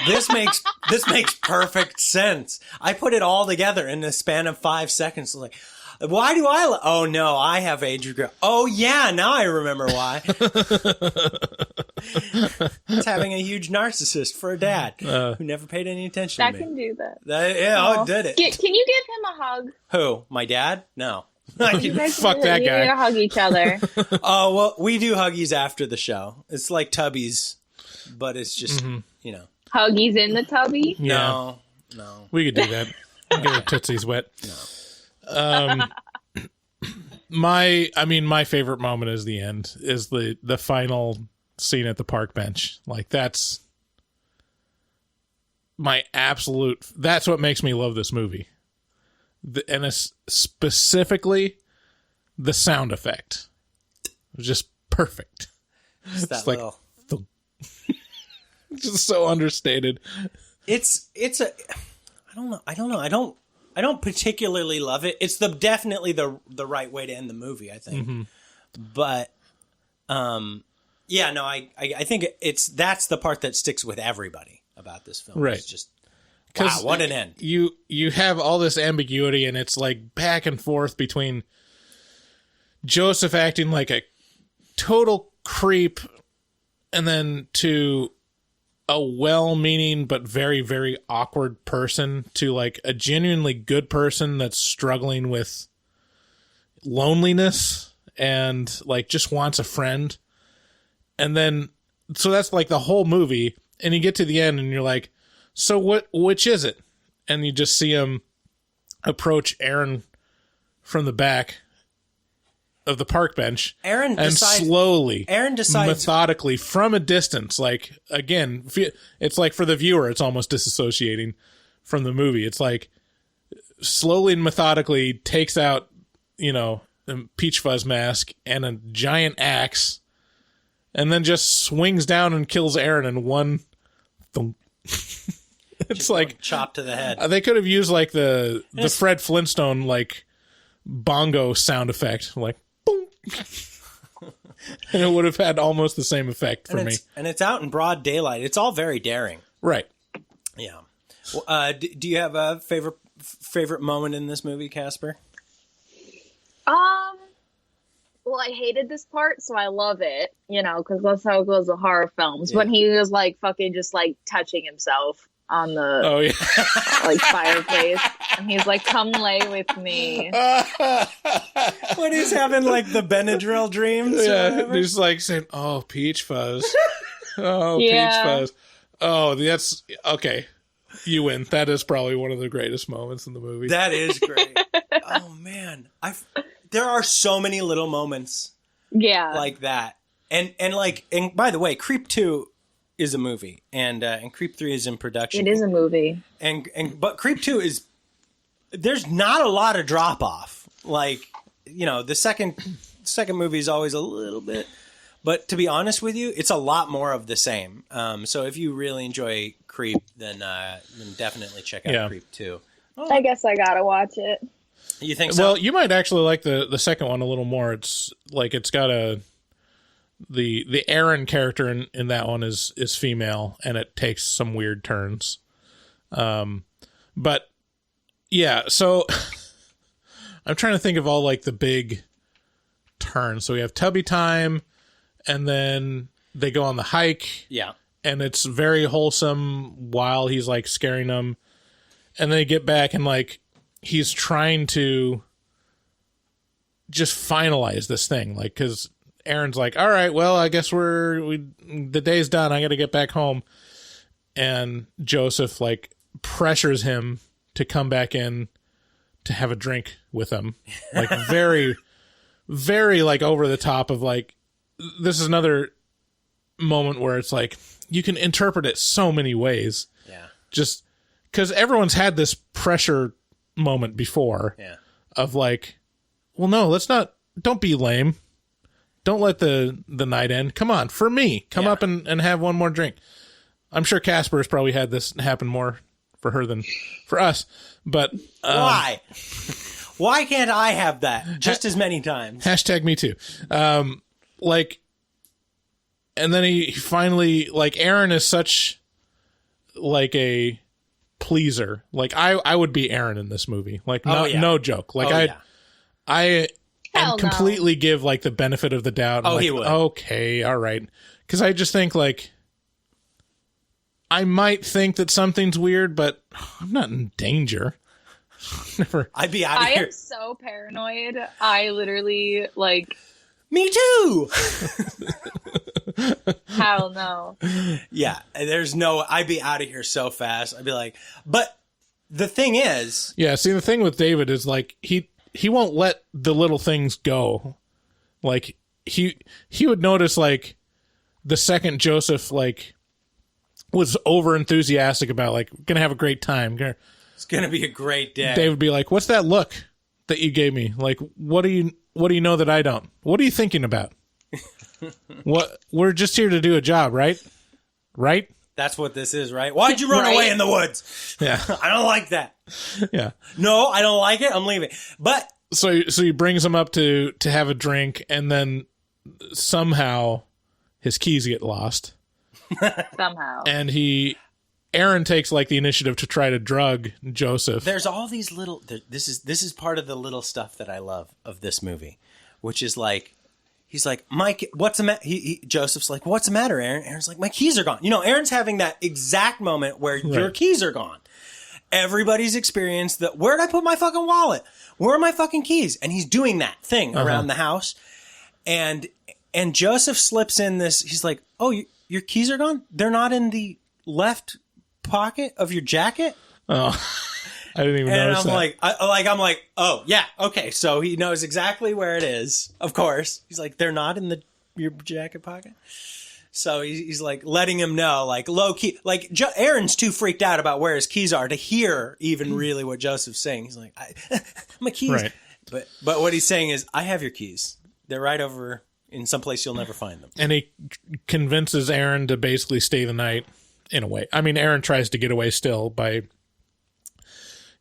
this makes perfect sense. I put it all together in the span of 5 seconds. Like, why do oh no, I have age regret. Oh yeah, now I remember why. It's having a huge narcissist for a dad who never paid any attention to me.
That can do that.
I did it.
Can you give him a hug?
Who? My dad? No.
You guys fuck that guy. You hug each other.
Oh, well, we do huggies after the show. It's like Tubbies, but it's just,
Huggies in the tubby?
No.
We could do that. Get our tootsies wet. No. My favorite moment is the end, is the final scene at the park bench. Like that's what makes me love this movie. And it's specifically the sound effect. It was just perfect.
It's like
just so understated.
It's I don't know. I don't particularly love it. It's definitely the right way to end the movie, I think. Mm-hmm. But I think that's the part that sticks with everybody about this film.
Right.
It's just, wow, what an end.
You have all this ambiguity, and it's like back and forth between Joseph acting like a total creep and then to a well-meaning but very, very awkward person to like a genuinely good person that's struggling with loneliness and like just wants a friend. And then, so that's like the whole movie. And you get to the end and you're like, so which is it? And you just see him approach Aaron from the back of the park bench. Aaron decides methodically from a distance, like, again, it's like for the viewer, it's almost disassociating from the movie. It's like slowly and methodically takes out, a Peach Fuzz mask and a giant axe and then just swings down and kills Aaron in one thump. It's like
chop to the head.
They could have used like the Fred Flintstone like bongo sound effect, like boom. And it would have had almost the same effect for me.
And it's out in broad daylight. It's all very daring.
Right.
Yeah. Well, do you have a favorite moment in this movie, Casper?
Well, I hated this part, so I love it, because that's how it goes with horror films. When he was like fucking just like touching himself on the like fireplace, and he's like, "Come lay with me."
When he's having like the Benadryl dreams.
Yeah, he's like saying, "Oh, peach fuzz." Oh, peach fuzz. Oh, that's okay. You win. That is probably one of the greatest moments in the movie.
That is great. Oh man, there are so many little moments, like that, and by the way, Creep 2 is a movie, and Creep 3 is in production.
It is a movie,
but Creep 2 is there's not a lot of drop off. Like the second movie is always a little bit. But to be honest with you, it's a lot more of the same. So if you really enjoy Creep, then definitely check out Creep 2.
Oh. I guess I gotta watch it.
You think so?
Well, you might actually like the second one a little more. It's like it's got the Aaron character in that one is female, and it takes some weird turns. But yeah, so I'm trying to think of all like the big turns. So we have Tubby Time. And then they go on the hike.
Yeah.
And it's very wholesome while he's like scaring them. And they get back and like he's trying to just finalize this thing. Like, because Aaron's like, all right, well, I guess the day's done. I got to get back home. And Joseph like pressures him to come back in to have a drink with him. Like very, very like over the top of like, this is another moment where it's like you can interpret it so many ways.
Yeah.
Just because everyone's had this pressure moment before.
Yeah.
Of like, well, no, don't be lame. Don't let the night end. Come on, for me. Come up and have one more drink. I'm sure Casper's probably had this happen more for her than for us. But
why? Why can't I have that just as many times?
Hashtag me too. Like, and then he finally, like, Aaron is such, like, a pleaser. Like, I would be Aaron in this movie. Like, no joke. Like, I completely give, like, the benefit of the doubt.
Oh,
like,
he would.
Okay, all right. Because I just think, like, I might think that something's weird, but I'm not in danger. Never.
I'd be out of here.
I am so paranoid. I literally, like...
Me too.
Hell no.
Yeah, I'd be out of here so fast. I'd be like, but the thing is,
yeah. See, the thing with David is like he won't let the little things go. Like he would notice like the second Joseph like was over enthusiastic about like gonna have a great time.
It's gonna be a great day.
Dave would be like, "What's that look that you gave me? Like, what do you know that I don't? What are you thinking about? What? We're just here to do a job, right? Right?
That's what this is, right? Why'd you run away in the woods?
Yeah.
I don't like that.
Yeah.
No, I don't like it. I'm leaving. But
so he brings him up to have a drink, and then somehow his keys get lost.
Somehow.
And Aaron takes like the initiative to try to drug Joseph.
There's all these little. This is part of the little stuff that I love of this movie, which is like, he's like, Mike, what's the matter? Joseph's like, what's the matter, Aaron? Aaron's like, my keys are gone. You know, Aaron's having that exact moment where your keys are gone. Everybody's experienced that. Where'd I put my fucking wallet? Where are my fucking keys? And he's doing that thing around the house, and Joseph slips in this. He's like, oh, your keys are gone? They're not in the left pocket of your jacket?
Oh, I didn't even notice that.
I'm like, oh yeah, okay. So he knows exactly where it is. Of course, he's like, they're not in your jacket pocket. So he's like letting him know, like low key, like Aaron's too freaked out about where his keys are to hear even really what Joseph's saying. He's like, my keys.
Right.
But what he's saying is, I have your keys. They're right over in some place you'll never find them.
And he convinces Aaron to basically stay the night in a way. I mean, Aaron tries to get away still by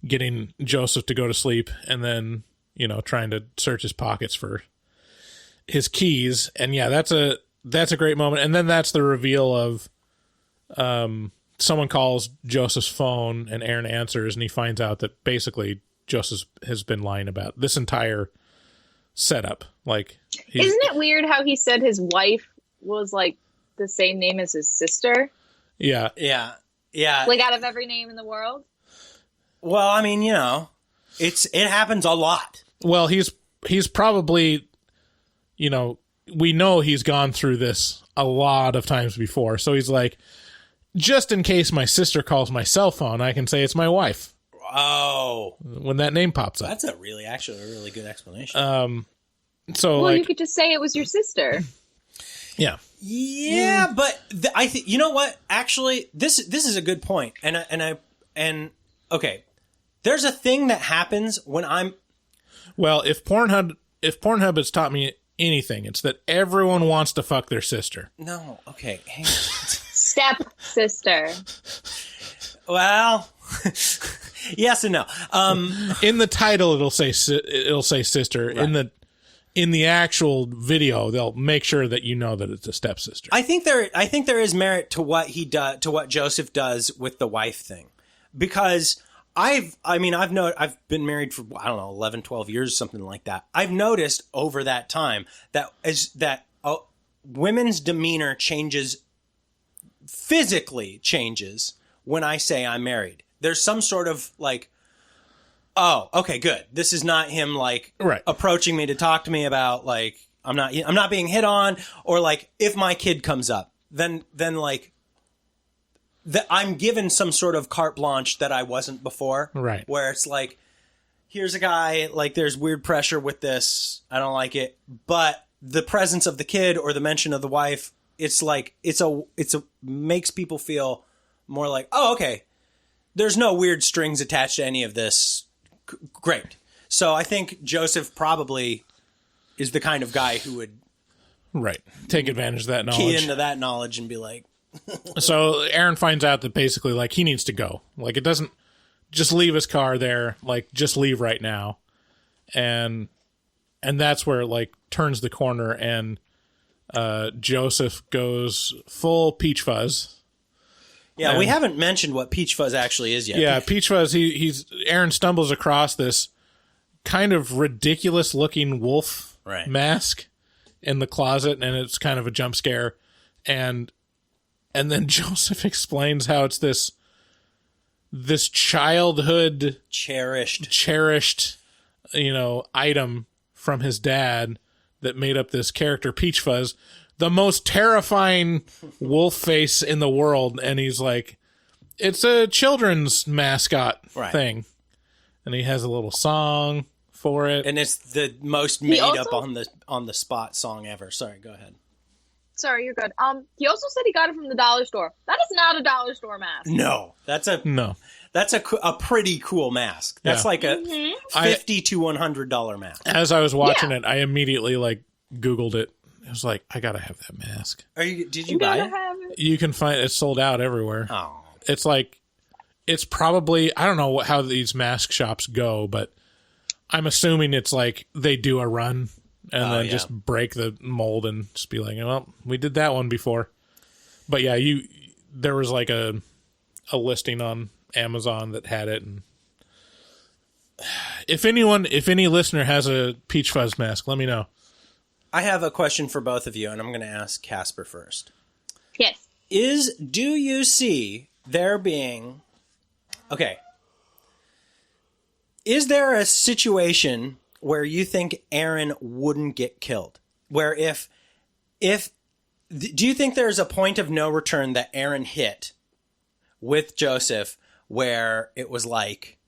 getting Joseph to go to sleep and then, trying to search his pockets for his keys. And yeah, that's a great moment. And then that's the reveal of someone calls Joseph's phone and Aaron answers and he finds out that basically Joseph has been lying about this entire setup. Like,
isn't it weird how he said his wife was like the same name as his sister?
Yeah.
Yeah. Yeah.
Like out of every name in the world?
Well, I mean, it happens a lot.
Well, he's probably, we know he's gone through this a lot of times before. So he's like, just in case my sister calls my cell phone, I can say it's my wife.
Oh.
When that name pops up.
That's actually a really good explanation.
So you could just say it was your sister.
Yeah.
Yeah, but I think, you know what? Actually, this is a good point. And okay. There's a thing that happens when I'm...
Well, if Pornhub has taught me anything, it's that everyone wants to fuck their sister.
No, okay. Hang on.
Step sister.
Well, yes and no.
In the title, it'll say sister. Right. In the actual video, they'll make sure that you know that it's a stepsister.
I think there is merit to what what Joseph does with the wife thing, because I've been married for, 11, 12 years, something like that. I've noticed over that time that women's demeanor physically changes when I say I'm married. There's some sort of like, oh, okay, good. This is not him like approaching me to talk to me about like, I'm not being hit on, or like if my kid comes up, then like, that I'm given some sort of carte blanche that I wasn't before.
Right.
Where it's like, here's a guy, like there's weird pressure with this. I don't like it. But the presence of the kid or the mention of the wife, it's like, it's a makes people feel more like, oh, okay, there's no weird strings attached to any of this. Great. So I think Joseph probably is the kind of guy who would
take advantage of that knowledge.
Key into that knowledge and be like,
so Aaron finds out that basically like he needs to go. Like it doesn't just leave his car there. Like just leave right now. And that's where it like turns the corner and Joseph goes full Peach Fuzz.
Yeah, we haven't mentioned what Peach Fuzz actually is yet.
Yeah, Peach Fuzz, Aaron stumbles across this kind of ridiculous looking wolf mask in the closet, and it's kind of a jump scare. And then Joseph explains how it's this childhood cherished, item from his dad that made up this character Peach Fuzz, the most terrifying wolf face in the world. And he's like, it's a children's mascot thing. And he has a little song for it.
And it's the most made up on the spot song ever. Sorry, go ahead.
Sorry, you're good. He also said he got it from the dollar store. That is not a dollar store mask.
No, that's a pretty cool mask. That's like a $50 to $100 mask.
As I was watching it, I immediately like Googled it. I was like, I gotta have that mask.
Did you buy it?
You can find it's sold out everywhere.
Oh,
it's like, it's probably, I don't know how these mask shops go, but I'm assuming it's like they do a run. And then just break the mold and just be like, well, we did that one before. But yeah, there was like a listing on Amazon that had it. And if any listener has a Peach Fuzz mask, let me know.
I have a question for both of you, and I'm going to ask Casper first.
Yes.
Do you see there being... Okay. Is there a situation where you think Aaron wouldn't get killed? Where do you think there's a point of no return that Aaron hit with Joseph where it was like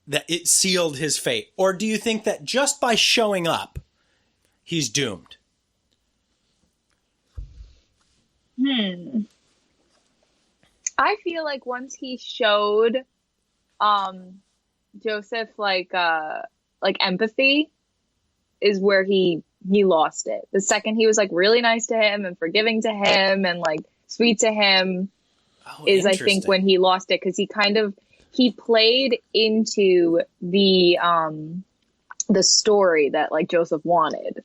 that it sealed his fate? Or do you think that just by showing up, he's doomed?
I feel like once he showed Joseph like empathy is where he he lost it. The second he was like really nice to him and forgiving to him and like sweet to him is I think when he lost it, because he played into the story that like Joseph wanted.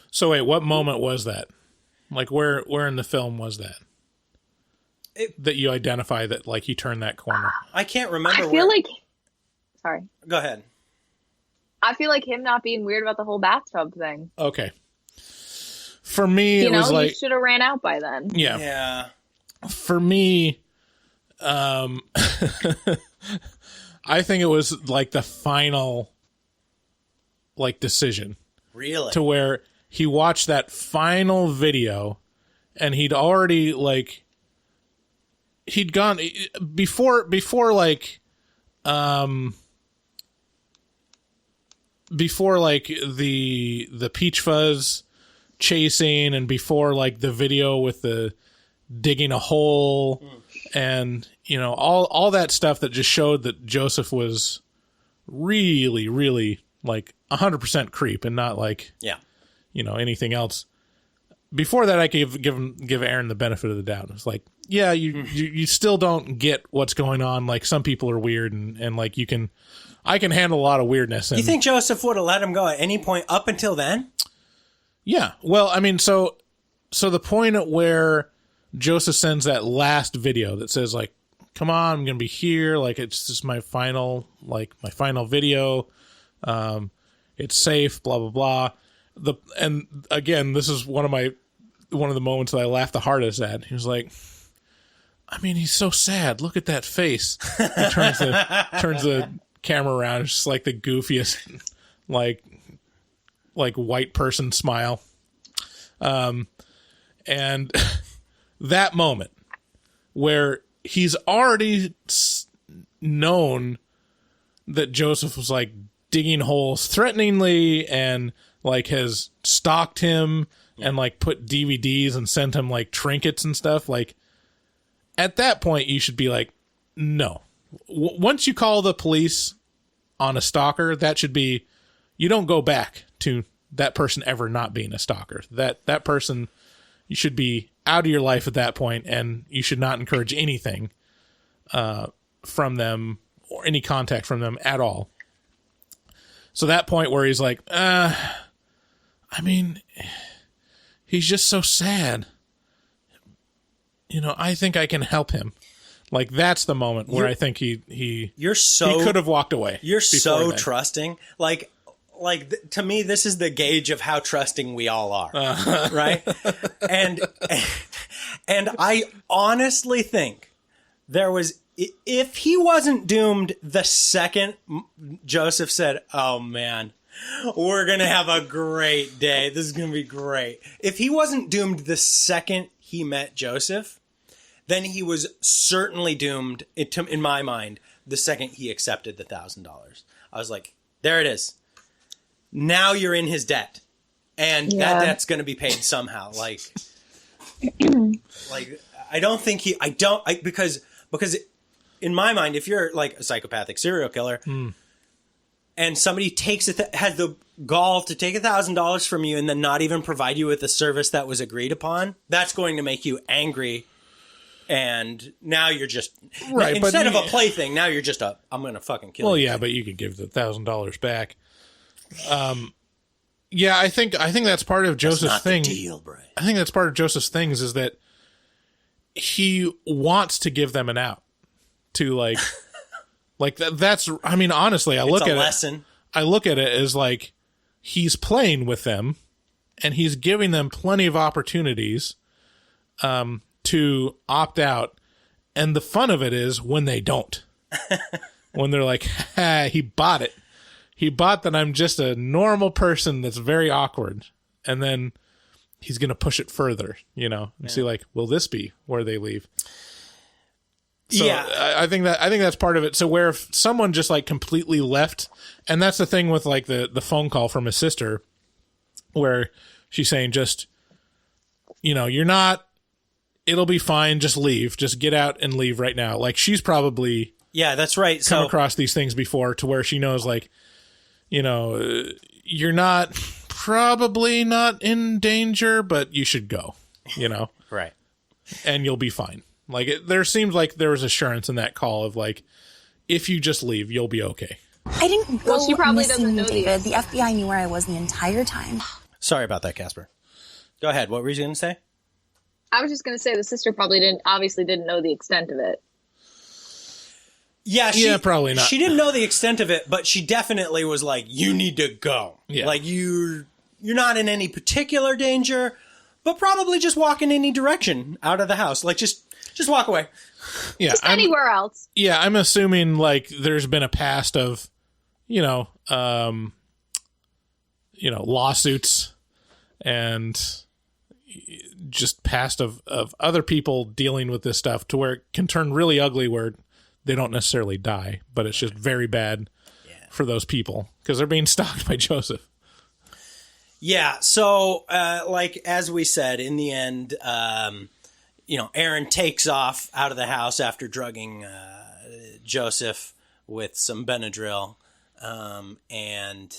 So wait, what moment was that? Like where in the film was that? That you identify that like he turned that corner?
I can't remember.
I feel like, sorry.
Go ahead.
I feel like him not being weird about the whole bathtub thing.
Okay. For me, it was like
he should have ran out by then.
Yeah.
Yeah.
For me, I think it was like the final like decision.
Really?
To where he watched that final video and he'd already like he'd gone before like before like the peach fuzz chasing and before like the video with the digging a hole and you know all that stuff that just showed that Joseph was really really like 100% creep and not like you know anything else. Before that I could give Aaron the benefit of the doubt. It's like yeah you still don't get what's going on, like some people are weird and like I can handle a lot of weirdness. And,
you think Joseph would have let him go at any point up until then?
Yeah. Well, I mean, so the point at where Joseph sends that last video that says like, come on, I'm going to be here. Like, it's just my final video. It's safe, blah, blah, blah. And again, this is one of the moments that I laughed the hardest at. He was like, I mean, he's so sad. Look at that face. He turns the camera around. It's just like the goofiest, like white person smile. And that moment where he's already known that Joseph was like digging holes threateningly and like has stalked him and like put DVDs and sent him like trinkets and stuff. Like at that point you should be like, no. Once you call the police on a stalker, that should be, you don't go back to that person ever not being a stalker. That person, you should be out of your life at that point, and you should not encourage anything from them or any contact from them at all. So that point where he's like, I mean, he's just so sad. You know, I think I can help him. Like that's the moment where I think he could have walked away.
You're so then. Trusting. Like to me, this is the gauge of how trusting we all are, right? And I honestly think there was, if he wasn't doomed the second Joseph said, "Oh man, we're gonna have a great day. This is gonna be great." If he wasn't doomed the second he met Joseph, then he was certainly doomed, in my mind, the second he accepted the $1,000. I was like, there it is. Now you're in his debt. And that debt's going to be paid somehow. Like I don't think because in my mind, if you're like a psychopathic serial killer and somebody has the gall to take $1,000 from you and then not even provide you with a service that was agreed upon, that's going to make you angry. And now you're just right, instead of a plaything, now you're just I'm going to fucking kill you.
Well, yeah, but you could give the $1,000 back. Yeah, I think that's part of Joseph's thing.
The deal, Brian.
I think that's part of Joseph's things is that he wants to give them an out to like that's. I mean, honestly, I look at it as like he's playing with them, and he's giving them plenty of opportunities to opt out. And the fun of it is when they don't. When they're like, he bought it. He bought that I'm just a normal person that's very awkward. And then he's going to push it further, you know, and see like, will this be where they leave? So I think that's part of it. So where if someone just like completely left, and that's the thing with like the phone call from his sister where she's saying just, you know, you're not, it'll be fine. Just leave, just get out and leave right now. Like she's probably,
that's right.
Come across these things before to where she knows like, you know, you're not, probably not in danger, but you should go, you know?
Right.
And you'll be fine. Like, there seems like there was assurance in that call of, like, if you just leave, you'll be okay.
I didn't go
she probably
missing,
doesn't know
David. The FBI knew where I was the entire time.
Sorry about that, Casper. Go ahead. What were you going to say?
I was just going to say the sister probably obviously didn't know the extent of it.
Yeah,
probably not.
She didn't know the extent of it, but she definitely was like, you need to go.
Yeah.
Like, you're not in any particular danger, but probably just walk in any direction out of the house. Like, just walk away.
Yeah,
Just anywhere else.
Yeah, I'm assuming, like, there's been a past of, lawsuits and just past of other people dealing with this stuff to where it can turn really ugly where they don't necessarily die, but it's just very bad for those people because they're being stalked by Joseph.
Yeah, so, as we said, in the end, Aaron takes off out of the house after drugging Joseph with some Benadryl, and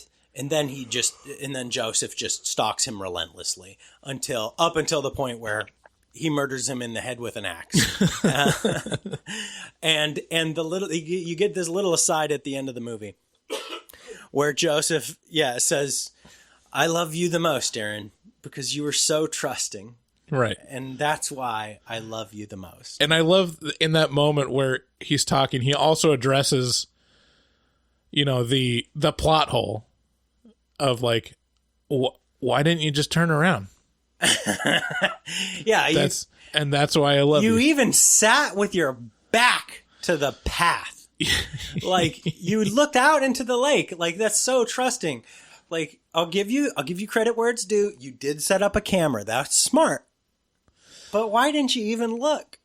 then Joseph just stalks him relentlessly until the point where he murders him in the head with an axe. And you get this little aside at the end of the movie where Joseph says, "I love you the most, Aaron, because you were so trusting."
Right.
And that's why I love you the most.
And I love in that moment where he's talking, he also addresses, the plot hole of like, why didn't you just turn around?
Yeah.
That's why I love you.
You even sat with your back to the path. Like, you looked out into the lake. Like, that's so trusting. Like, I'll give you credit where it's due. You did set up a camera. That's smart. But why didn't you even look?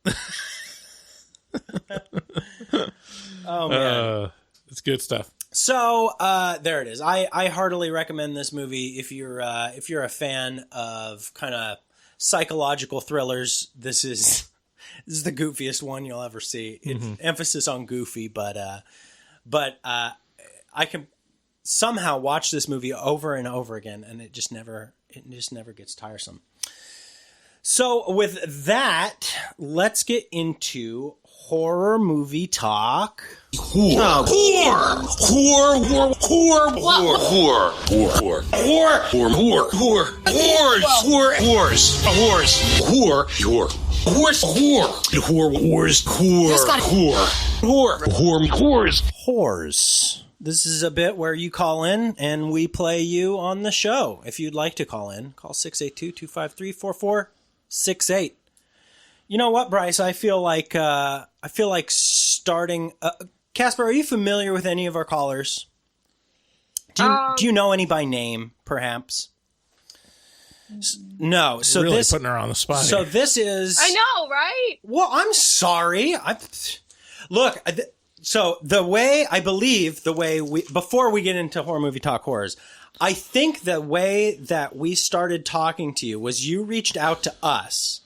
Oh, man.
It's good stuff.
So, there it is. I heartily recommend this movie if you're a fan of kind of psychological thrillers. This is the goofiest one you'll ever see. It's emphasis on goofy, but I can somehow watch this movie over and over again, and it just never gets tiresome. So with that, let's get into horror movie talk. Whores. This is a bit where you call in and we play you on the show. If you'd like to call in, call 682-253-4468. You know what, Bryce? I feel like starting. Casper, are you familiar with any of our callers? Do you know any by name, perhaps? No. So
really putting her on the spot.
So
here.
This is.
I know, right?
Well, I'm sorry. Look. So before we get into horror movie talk horrors, I think the way that we started talking to you was you reached out to us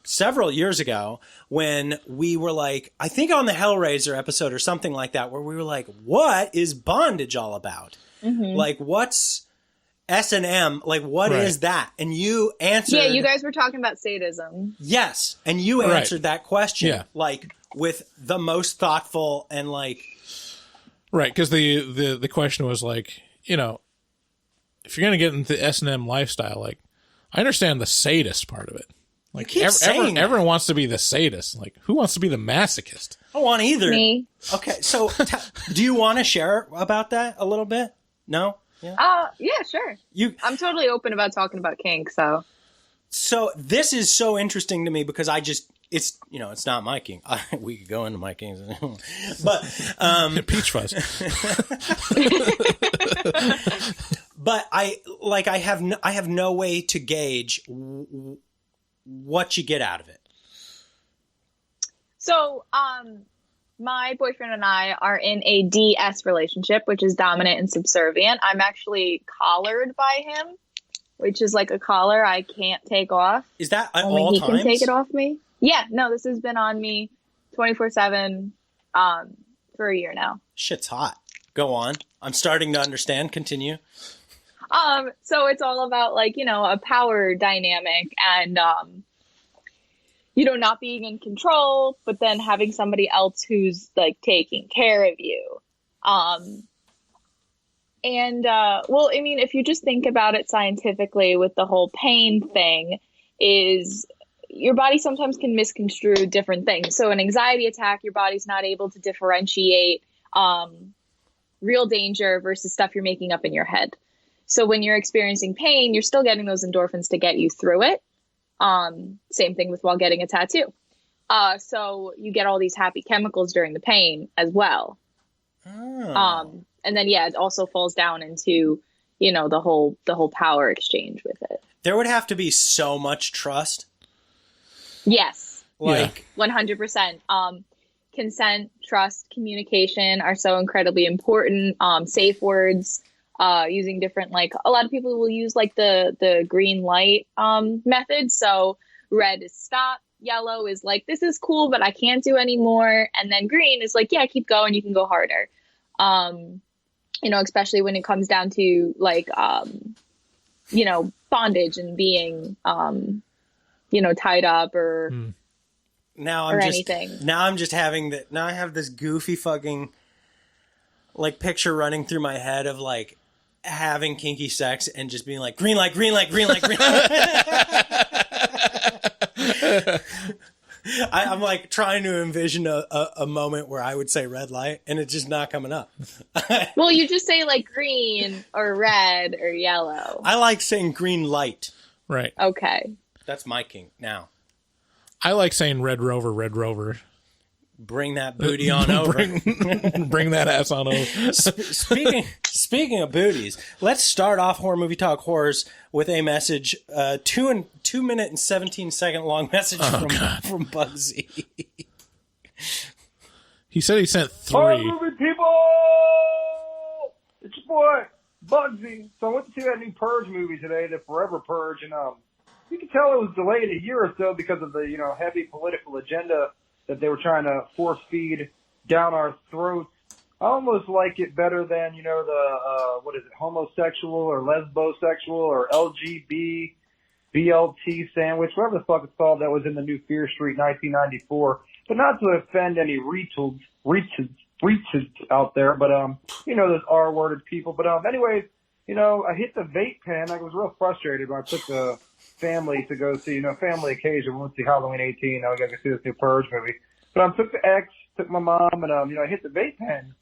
several years ago when we were like, I think on the Hellraiser episode or something like that, where we were like, what is bondage all about? Mm-hmm. Like, what's S&M? Like, what is that? And you answered.
Yeah, you guys were talking about sadism.
Yes. And you answered that question, like, with the most thoughtful and like.
Right. Because the question was like, if you're going to get into the S&M lifestyle, like, I understand the sadist part of it. Like, everyone wants to be the sadist. Like, who wants to be the masochist?
I don't want either.
Me.
Okay, so do you want to share about that a little bit? No?
Yeah, sure. I'm totally open about talking about kink, so.
So this is so interesting to me because it's not my kink. We could go into my kinks, but
peach fuzz.
But I have no way to gauge what you get out of it.
So, my boyfriend and I are in a DS relationship, which is dominant and subservient. I'm actually collared by him, which is like a collar I can't take off.
Is that at
Only
all
he
times?
can take it off me. Yeah, no, this has been on me 24/7 for a year now.
Shit's hot. Go on. I'm starting to understand. Continue.
So it's all about like, a power dynamic and, not being in control, but then having somebody else who's like taking care of you. Well, I mean, if you just think about it scientifically with the whole pain thing, is your body sometimes can misconstrue different things. So an anxiety attack, your body's not able to differentiate real danger versus stuff you're making up in your head. So when you're experiencing pain, you're still getting those endorphins to get you through it. Same thing with while getting a tattoo. So you get all these happy chemicals during the pain as well. And then, it also falls down into, the whole power exchange with it.
There would have to be so much trust.
Yes.
Like
100%. Consent, trust, communication are so incredibly important. Safe words, using different, like a lot of people will use like the green light method. So red is stop, yellow is like, this is cool, but I can't do anymore. And then green is like, yeah, keep going. You can go harder. Especially when it comes down to like, bondage and being, tied up or anything.
Now I'm just having that. Now I have this goofy fucking like picture running through my head of like having kinky sex and just being like green light, green light, green light, green light. I'm like trying to envision a moment where I would say red light and it's just not coming up.
Well, you just say like green or red or yellow.
I like saying green light.
Right.
Okay.
That's my kink now.
I like saying red rover, red rover.
Bring that booty on over.
Bring that ass on over.
Speaking of booties, let's start off Horror Movie Talk Horrors with a message, 2 minute and 17-second long message from Bugsy.
He said he sent 3.
Horror movie people! It's your boy, Bugsy. So I went to see that new Purge movie today, the Forever Purge, and you can tell it was delayed a year or so because of the heavy political agenda that they were trying to force feed down our throats. I almost like it better than, the, homosexual or lesbosexual or LGB, BLT sandwich, whatever the fuck it's called that was in the new Fear Street 1994. But not to offend any reaches out there, but, those R-worded people. But, anyways, I hit the vape pen. I was real frustrated when I took the family to go see, family occasion. We went to see Halloween 18. Now we got to see this new Purge movie. But I took the ex, took my mom, and, I hit the vape pen.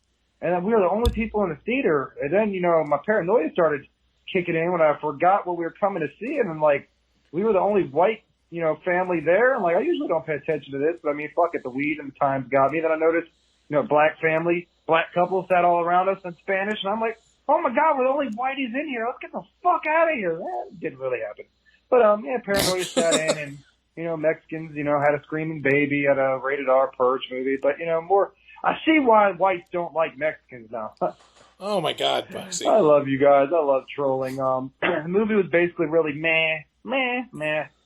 And then we were the only people in the theater. And then, my paranoia started kicking in when I forgot what we were coming to see. And like, we were the only white, family there. I'm like, I usually don't pay attention to this, but I mean, fuck it, the weed and the times got me. Then I noticed, black family, black couple sat all around us in Spanish. And I'm like, oh my God, we're the only whiteys in here. Let's get the fuck out of here. That didn't really happen. But, paranoia sat in and, Mexicans, had a screaming baby at a rated R Purge movie. But, I see why whites don't like Mexicans now.
Oh my God, Bugsy.
I love you guys. I love trolling. The movie was basically really meh.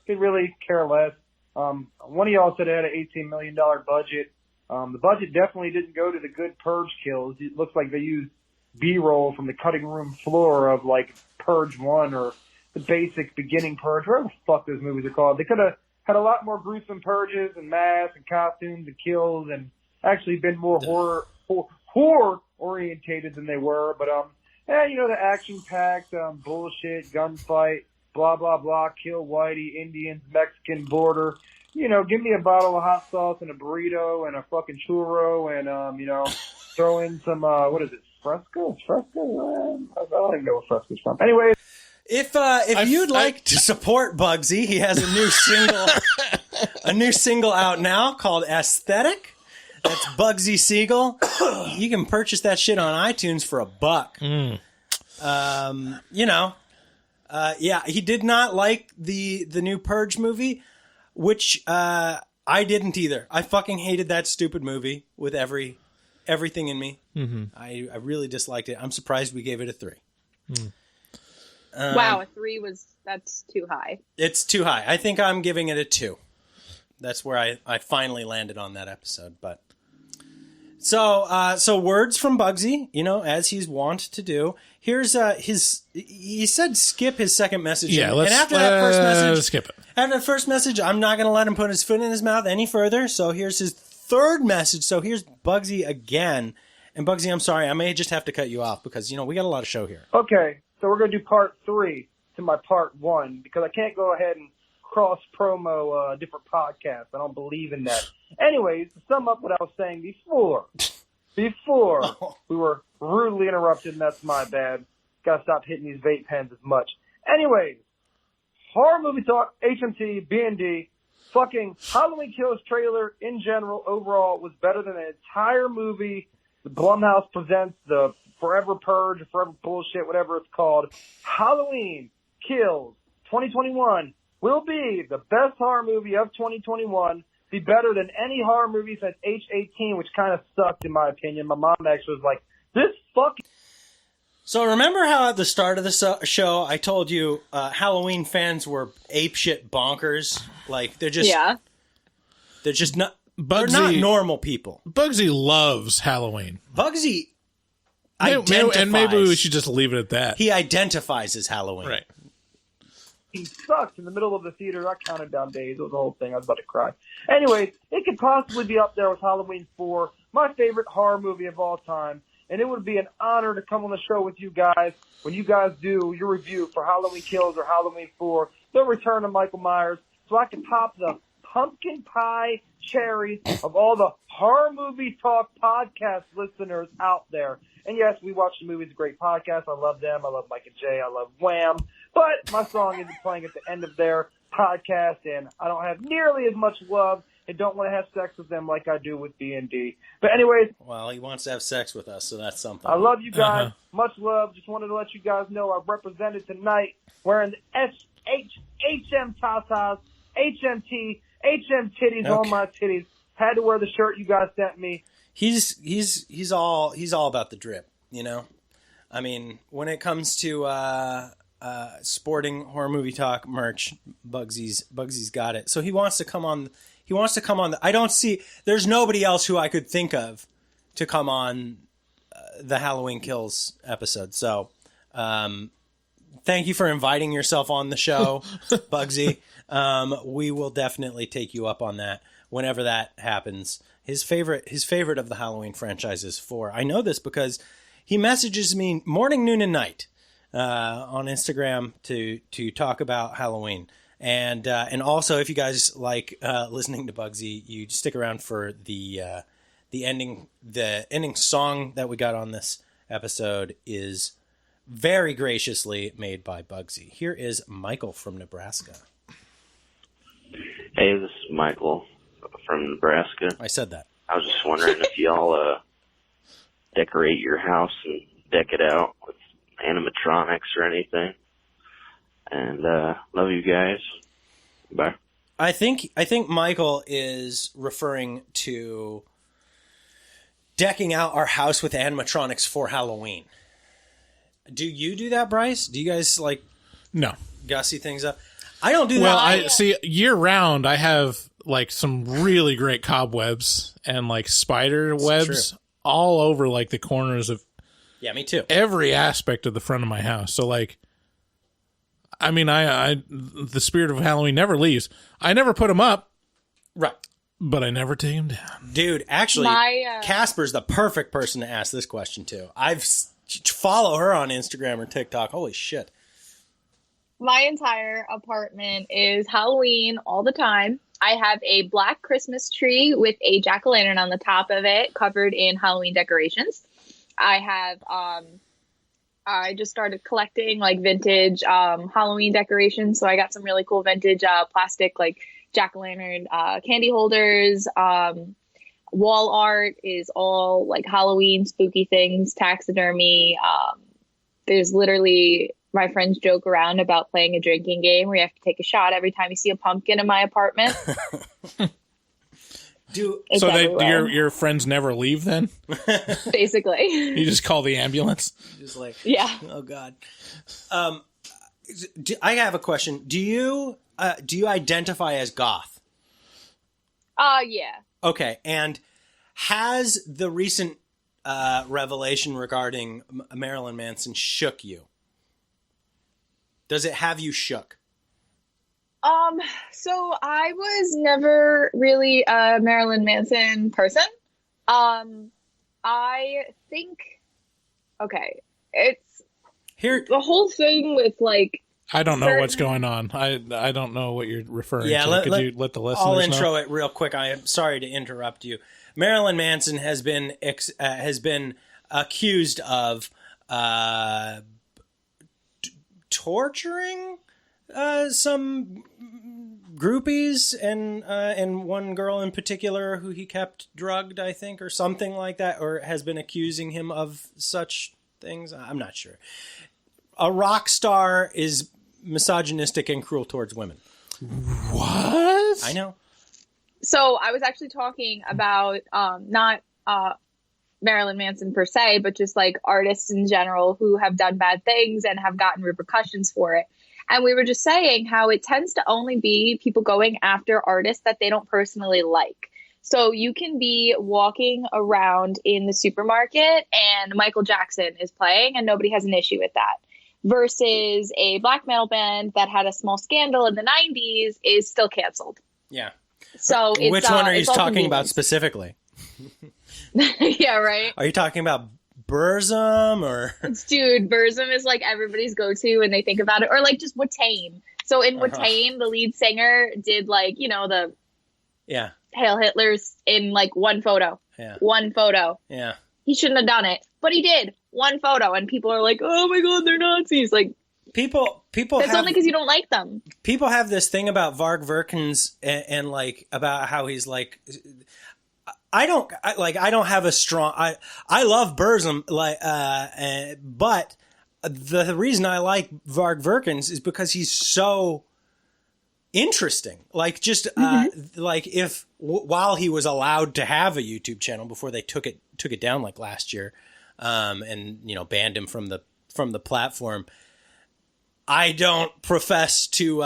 Could really care less. One of y'all said it had an $18 million budget. The budget definitely didn't go to the good Purge kills. It looks like they used B-roll from the cutting room floor of like Purge 1 or the basic beginning Purge, whatever the fuck those movies are called. They could have had a lot more gruesome purges and masks and costumes and kills and actually been more horror orientated than they were. But, the action packed, bullshit, gunfight, blah, blah, blah, kill whitey, Indians, Mexican border. Give me a bottle of hot sauce and a burrito and a fucking churro and, throw in some, Fresco? I don't even know where Fresco's from. Anyway.
If you'd like to support Bugsy, he has a new single out now called Aesthetic. That's Bugsy Siegel. You can purchase that shit on iTunes for $1. He did not like the new Purge movie, which I didn't either. I fucking hated that stupid movie with everything in me.
Mm-hmm.
I really disliked it. I'm surprised we gave it a 3.
Wow, a 3 that's too high.
It's too high. I think I'm giving it a 2. That's where I finally landed on that episode. But So words from Bugsy, as he's wont to do. Here's he said skip his second message.
Yeah,
and after that first message,
skip it.
After the first message, I'm not going to let him put his foot in his mouth any further. So here's his third message. So here's Bugsy again. And Bugsy, I'm sorry, I may just have to cut you off because, we got a lot of show here.
Okay, so we're going to do part 3 to my part 1 because I can't go ahead and cross-promo different podcasts. I don't believe in that. Anyways, to sum up what I was saying before we were rudely interrupted, and that's my bad. Got to stop hitting these vape pens as much. Anyways, horror movie talk, HMT, B&D, fucking Halloween Kills trailer in general overall was better than the entire movie. The Blumhouse presents the Forever Purge, Forever Bullshit, whatever it's called. Halloween Kills 2021 will be the best horror movie of 2021. Be better than any horror movie since H18, which kind of sucked in my opinion. My mom actually was like, this fucking...
So remember how at the start of the show I told you Halloween fans were apeshit bonkers? Like they're just not
Bugsy,
they're not normal people.
Bugsy loves Halloween.
Bugsy
identifies, and maybe we should just leave it at that.
He identifies as Halloween.
Right.
He sucked in the middle of the theater. I counted down days. It was the whole thing. I was about to cry. Anyways, it could possibly be up there with Halloween 4, my favorite horror movie of all time. And it would be an honor to come on the show with you guys when you guys do your review for Halloween Kills or Halloween 4, The Return of Michael Myers, so I can pop the pumpkin pie cherries of all the horror movie talk podcast listeners out there. And yes, We Watch the Movies, a great podcast. I love them. I love Mike and Jay. I love Wham. But my song isn't playing at the end of their podcast, and I don't have nearly as much love and don't want to have sex with them like I do with D&D. But anyways.
Well, he wants to have sex with us, so that's something.
I love you guys. Much love. Just wanted to let you guys know I represented tonight wearing the HM tatas, HMT, HM titties on my titties. Had to wear the shirt you guys sent me.
He's all about the drip, I mean, when it comes to sporting horror movie talk merch, Bugsy's got it. So he wants to come on. I don't see. There's nobody else who I could think of to come on the Halloween Kills episode. So, thank you for inviting yourself on the show, Bugsy. We will definitely take you up on that whenever that happens. His favorite of the Halloween franchise is 4. I know this because he messages me morning, noon, and night on Instagram to talk about Halloween. And also, if you guys like listening to Bugsy, you stick around for the ending song that we got on this episode is very graciously made by Bugsy. Here is Michael from Nebraska.
Hey, this is Michael from Nebraska.
I said that.
I was just wondering if y'all decorate your house and deck it out with animatronics or anything. And love you guys. Bye.
I think Michael is referring to decking out our house with animatronics for Halloween. Do you do that, Bryce? Do you guys
No.
Gussy things up? I don't do that.
Well, I see year round I have some really great cobwebs and spider webs all over the corners of
me too.
Every aspect of the front of my house. So I mean, I the spirit of Halloween never leaves. I never put them up.
Right.
But I never take them down.
Dude, actually, Casper's the perfect person to ask this question to. Follow her on Instagram or TikTok. Holy shit.
My entire apartment is Halloween all the time. I have a black Christmas tree with a jack-o'-lantern on the top of it covered in Halloween decorations. I have, I just started collecting vintage Halloween decorations. So I got some really cool vintage plastic jack-o'-lantern candy holders. Wall art is all Halloween spooky things, taxidermy. There's literally, my friends joke around about playing a drinking game where you have to take a shot every time you see a pumpkin in my apartment.
So your friends never leave then?
Basically.
You just call the ambulance?
Just
yeah.
Oh God. I have a question. Do you identify as goth?
Yeah.
Okay. And Has the recent revelation regarding Marilyn Manson shook you? Does it have you shook?
So I was never really a Marilyn Manson person. I think, okay, it's
here.
The whole thing with like,
I don't know what's going on. I don't know what you're referring to. Could you let the listeners know?
I'll intro it real quick. I am sorry to interrupt you. Marilyn Manson has been accused of torturing some groupies and one girl in particular who he kept drugged, I think, or something like that, or has been accusing him of such things. I'm not sure. A rock star is misogynistic and cruel towards women.
What?
I know.
So I was actually talking about not Marilyn Manson per se, but just like artists in general who have done bad things and have gotten repercussions for it. And we were just saying how it tends to only be people going after artists that they don't personally like. So you can be walking around in the supermarket and Michael Jackson is playing and nobody has an issue with that. Versus a black metal band that had a small scandal in the 90s is still canceled.
Yeah.
So it's,
which one are you talking
convenient.
about specifically?
Yeah, right.
Are you talking about Burzum or?
Dude, Burzum is like everybody's go-to when they think about it. Or like just Watain. So in Watain, the lead singer did like, you know, the Hail Hitlers in like one photo.
Yeah.
One photo.
Yeah.
He shouldn't have done it, but he did. One photo, and people are like, "Oh my god, they're Nazis!" Like
people.
That's only because you don't like them.
People have this thing about Varg Vikernes and like about how he's like. I don't have a strong. I love Burzum, but the reason I like Varg Vikernes is because he's so interesting. Like just like if while he was allowed to have a YouTube channel before they took it down like last year, and you know banned him from the platform. I don't profess to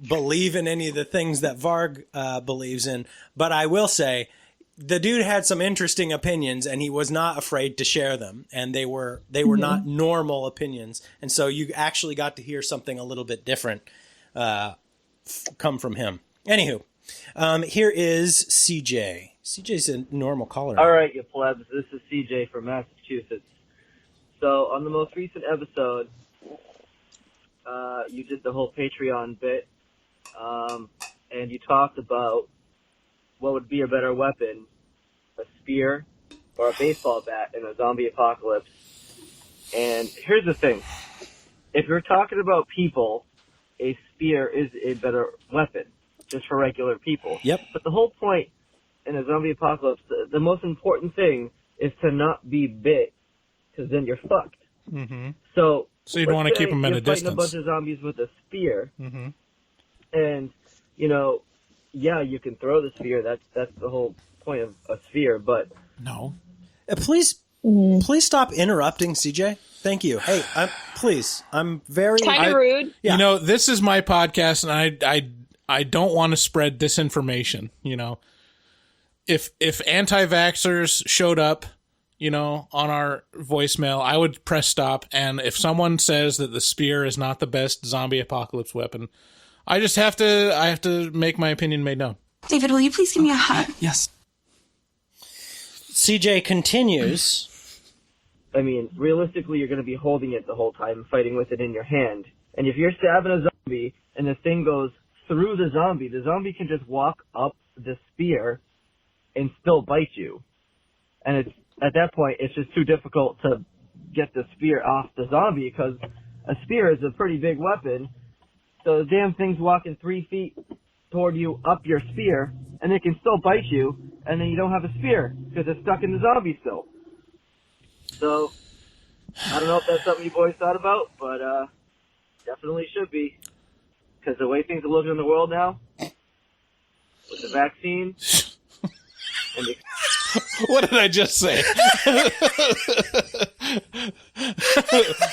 believe in any of the things that Varg believes in, but I will say the dude had some interesting opinions, and he was not afraid to share them, and they were not normal opinions, and so you actually got to hear something a little bit different come from him. Anywho, here is CJ. CJ's a normal caller.
All right, you plebs. This is CJ from Massachusetts. So on the most recent episode, you did the whole Patreon bit, and you talked about what would be a better weapon, a spear or a baseball bat in a zombie apocalypse. And here's the thing. If you're talking about people, a spear is a better weapon, just for regular people.
Yep.
But the whole point in a zombie apocalypse, the most important thing is to not be bit, because then you're fucked.
Mm-hmm.
So
you'd want to keep them at a distance.
You're fighting a bunch of zombies with a spear,
mm-hmm.
and you know, yeah, you can throw the spear. That's the whole point of a sphere. But
no,
please stop interrupting, CJ. Thank you. Hey, I'm very
kind of rude.
Yeah. You know, this is my podcast, and I don't want to spread disinformation. You know, if anti-vaxxers showed up, you know, on our voicemail, I would press stop. And if someone says that the spear is not the best zombie apocalypse weapon, I have to make my opinion made known.
David, will you please give me a hug?
Yes. CJ continues.
I mean, realistically, you're going to be holding it the whole time, fighting with it in your hand. And if you're stabbing a zombie and the thing goes through the zombie can just walk up the spear and still bite you. And it's at that point, it's just too difficult to get the spear off the zombie, because a spear is a pretty big weapon. So the damn thing's walking 3 feet toward you up your spear, and it can still bite you, and then you don't have a spear because it's stuck in the zombie still. So I don't know if that's something you boys thought about, but definitely should be, because the way things are looking in the world now, with the vaccine and the
what did I just say?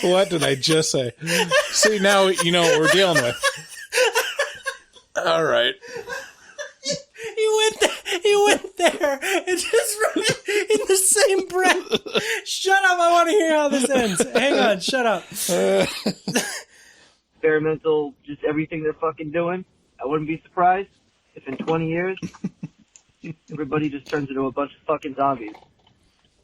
What did I just say? See, now you know what we're dealing with. All right.
He went there and just in the same breath. Shut up! I want to hear how this ends. Hang on, shut up.
Experimental, just everything they're fucking doing. I wouldn't be surprised if in 20 years everybody just turns into a bunch of fucking zombies.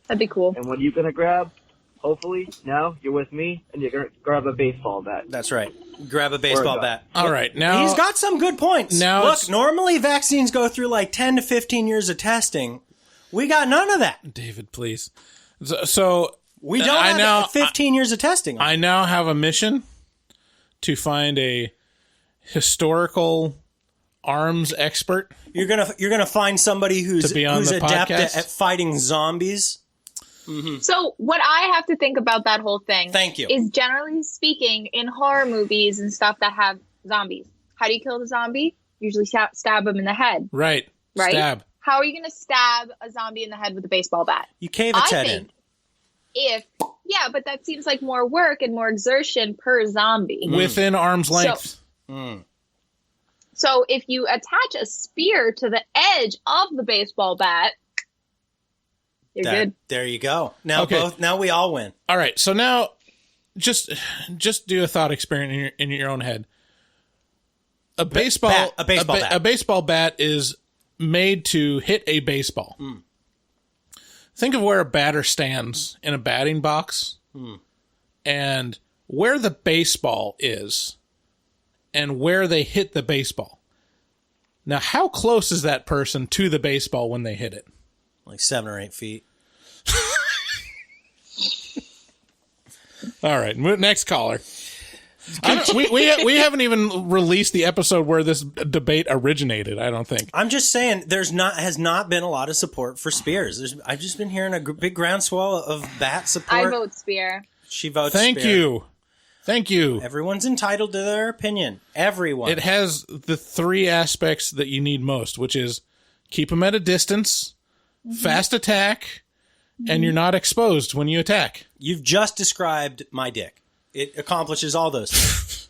That'd be cool.
And what are you gonna grab? Hopefully, now you're with me, and you're gonna grab a baseball bat.
That's right. Grab a baseball bat.
All right, now
He's got some good points.
Now
Look, normally vaccines go through like 10 to 15 years of testing. We got none of that.
David, please. So
we don't have 15 years of testing.
I now have a mission to find a historical arms expert.
You're gonna find somebody who's adept at fighting zombies. Mm-hmm.
So what I have to think about that whole thing is, generally speaking, in horror movies and stuff that have zombies, how do you kill the zombie? Usually stab them in the head.
Right. Stab.
How are you going to stab a zombie in the head with a baseball bat?
You cave its head in.
But that seems like more work and more exertion per zombie.
Within arm's length.
So if you attach a spear to the edge of the baseball bat, you're good.
There you go. Now now we all win.
All right. So now just do a thought experiment in your own head. A baseball bat is made to hit a baseball. Think of where a batter stands in a batting box and where the baseball is and where they hit the baseball. Now, how close is that person to the baseball when they hit it?
Like 7 or 8 feet.
All right, next caller. We haven't even released the episode where this debate originated, I don't think.
I'm just saying has not been a lot of support for spears. I've just been hearing a big groundswell of bat support.
I vote spear.
She votes spear.
Thank you.
Everyone's entitled to their opinion. Everyone.
It has the 3 aspects that you need most, which is keep them at a distance, fast attack, and you're not exposed when you attack.
You've just described my dick. It accomplishes all those things.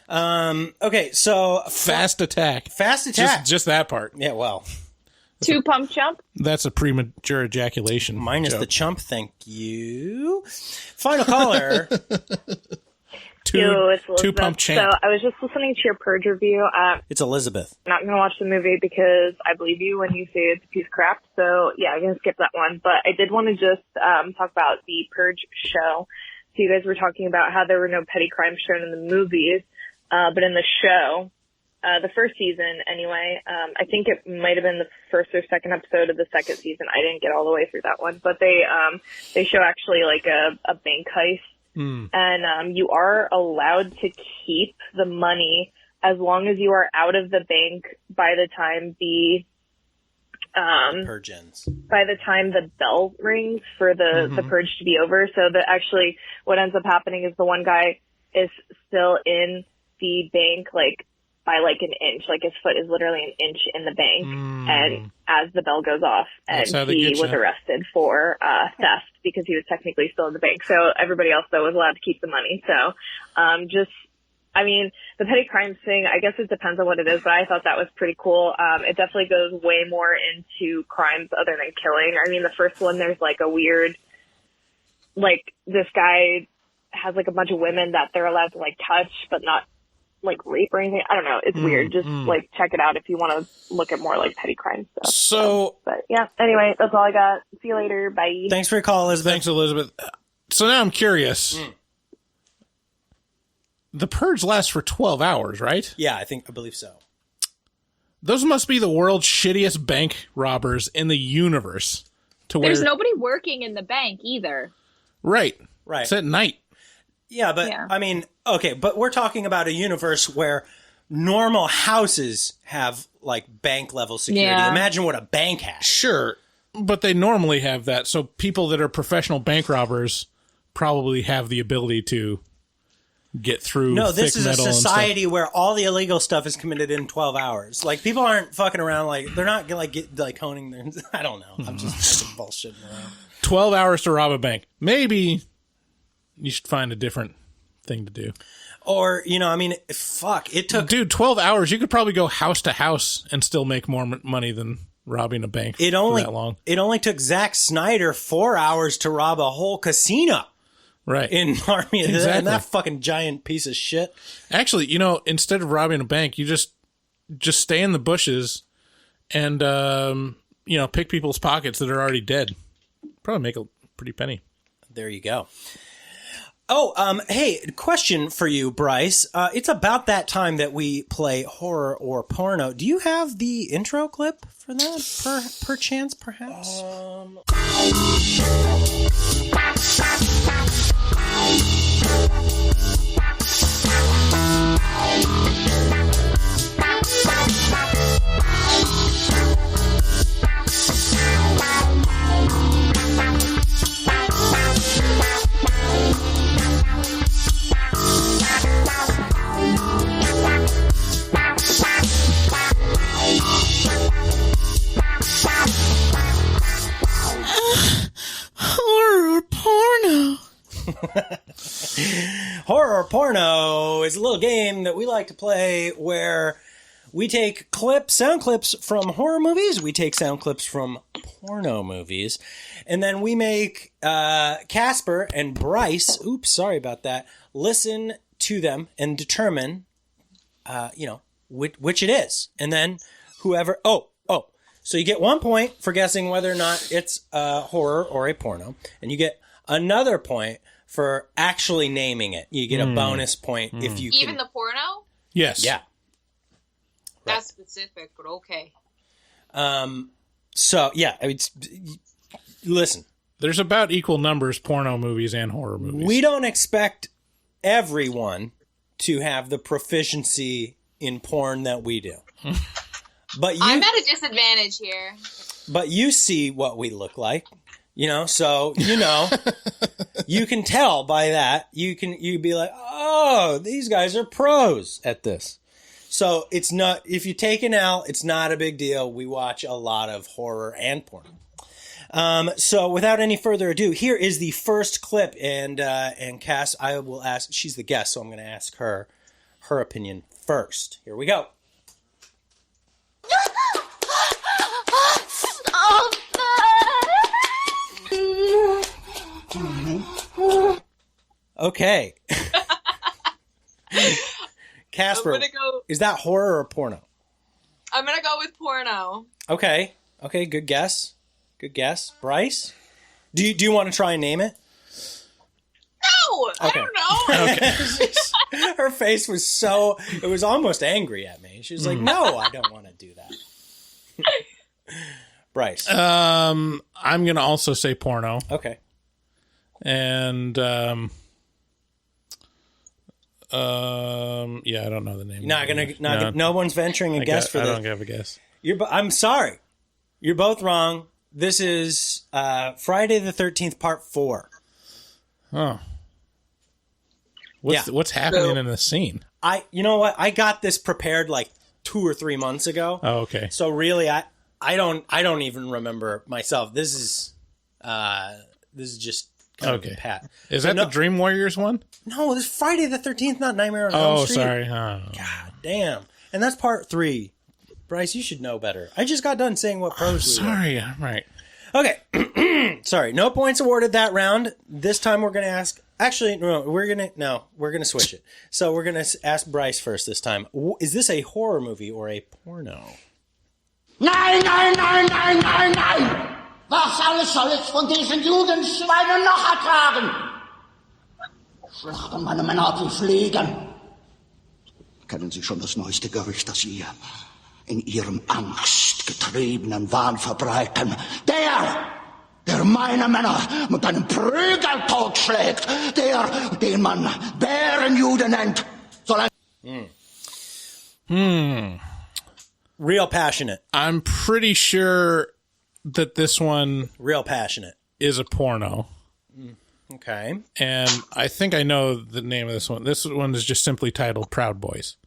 Okay, so...
Fast attack.
Fast attack.
Just that part.
Yeah, well...
2 pump chump?
That's a premature ejaculation.
Minus the chump, thank you. Final caller.
Two pump champ.
So I was just listening to your Purge review.
It's Elizabeth.
I'm not going to watch the movie because I believe you when you say it's a piece of crap. So yeah, I'm going to skip that one. But I did want to just talk about the Purge show. So you guys were talking about how there were no petty crimes shown in the movies, but in the show, the first season anyway, I think it might have been the first or second episode of the second season. I didn't get all the way through that one, but they show actually like a bank heist. And you are allowed to keep the money as long as you are out of the bank by the time the
purge ends.
By the time the bell rings for the purge to be over. So that actually what ends up happening is the one guy is still in the bank like by like an inch, like his foot is literally an inch in the bank, and as the bell goes off, and he was arrested for theft because he was technically still in the bank. So everybody else though was allowed to keep the money. So I mean, the petty crimes thing, I guess it depends on what it is, but I thought that was pretty cool. It definitely goes way more into crimes other than killing. I mean, the first one, there's like a weird, like this guy has like a bunch of women that they're allowed to like touch, but not like rape or anything. I don't know. It's weird. Just like check it out if you want to look at more like petty crime stuff.
So,
but yeah, anyway, that's all I got. See you later. Bye.
Thanks for your call, Elizabeth.
Thanks, Elizabeth. So now I'm curious. The purge lasts for 12 hours, right?
Yeah, I believe so.
Those must be the world's shittiest bank robbers in the universe.
There's nobody working in the bank either.
Right.
Right.
It's at night.
Yeah, but I mean, okay, but we're talking about a universe where normal houses have like bank level security.
Yeah.
Imagine what a bank has.
Sure, but they normally have that. So people that are professional bank robbers probably have the ability to get through.
No, this
thick
is a
metal
society where all the illegal stuff is committed in 12 hours. Like people aren't fucking around. Like they're not like honing their. I don't know. I'm just fucking bullshitting around.
12 hours to rob a bank. Maybe you should find a different thing to do.
Or, you know, I mean, fuck, it took...
Dude, 12 hours, you could probably go house to house and still make more money than robbing a bank
It
for
only
that long.
It only took Zack Snyder 4 hours to rob a whole casino.
Right.
In Army of
Exactly.
and that fucking giant piece of shit.
Actually, instead of robbing a bank, you just stay in the bushes and pick people's pockets that are already dead. Probably make a pretty penny.
There you go. Oh, hey, question for you, Bryce. It's about that time that we play horror or porno. Do you have the intro clip for that, per chance, perhaps?
Horror porno.
Horror porno is a little game that we like to play where we take sound clips from horror movies, we take sound clips from porno movies, and then we make Casper and Bryce, listen to them and determine, which it is. And then whoever, so you get 1 point for guessing whether or not it's a horror or a porno, and you get another point for actually naming it. You get a bonus point if you
Even the porno?
Yes.
Yeah.
That's specific, but okay.
Listen.
There's about equal numbers porno movies and horror movies.
We don't expect everyone to have the proficiency in porn that we do. But
I'm at a disadvantage here.
But you see what we look like, so you can tell by that. You'd be like, oh, these guys are pros at this. So it's not, if you take an L, it's not a big deal. We watch a lot of horror and porn. So without any further ado, here is the first clip, and Cass, I will ask, she's the guest, so I'm going to ask her opinion first. Here we go. Okay. Casper, is that horror or porno?
I'm going to go with porno.
Okay, good guess. Bryce? Do you want to try and name it?
No,
okay.
I don't know.
Okay. Her face was it was almost angry at me. She was like, no, I don't want to do that. Bryce.
I'm going to also say porno.
Okay.
And, I don't know the name.
No one's venturing a guess for this.
I don't have a guess.
I'm sorry. You're both wrong. This is Friday the 13th, Part 4.
Oh. What's happening in the scene?
You know what? I got this prepared like 2 or 3 months ago.
Oh, okay.
So really, I don't even remember myself. This is just kind of pat.
Is that the Dream Warriors one?
No, this is Friday the 13th, not Nightmare on Elm Street.
Oh, sorry.
God damn. And that's Part 3. Bryce, you should know better. I just got done saying what pros we were.
Sorry, I'm right.
Okay. Sorry, no points awarded that round. This time we're going to ask... Actually, no, we're going to switch it. So we're going to ask Bryce first this time. Is this a horror movie or a porno?
Nein, nein, nein, nein, nein, nein! Was alles soll ich von diesen Judenschweinen noch ertragen? Schlachten meine Männer ab wie Fliegen. Kennen Sie schon das neueste Gerücht, das Sie in Ihrem angstgetriebenen Wahn verbreiten? Der meine Männer mit einem Prügel totschlägt, den man Bärenjude nennt, soll ein...
Real passionate.
I'm pretty sure that this one...
Real passionate.
...is a porno.
Okay.
And I think I know the name of this one. This one is just simply titled Proud Boys.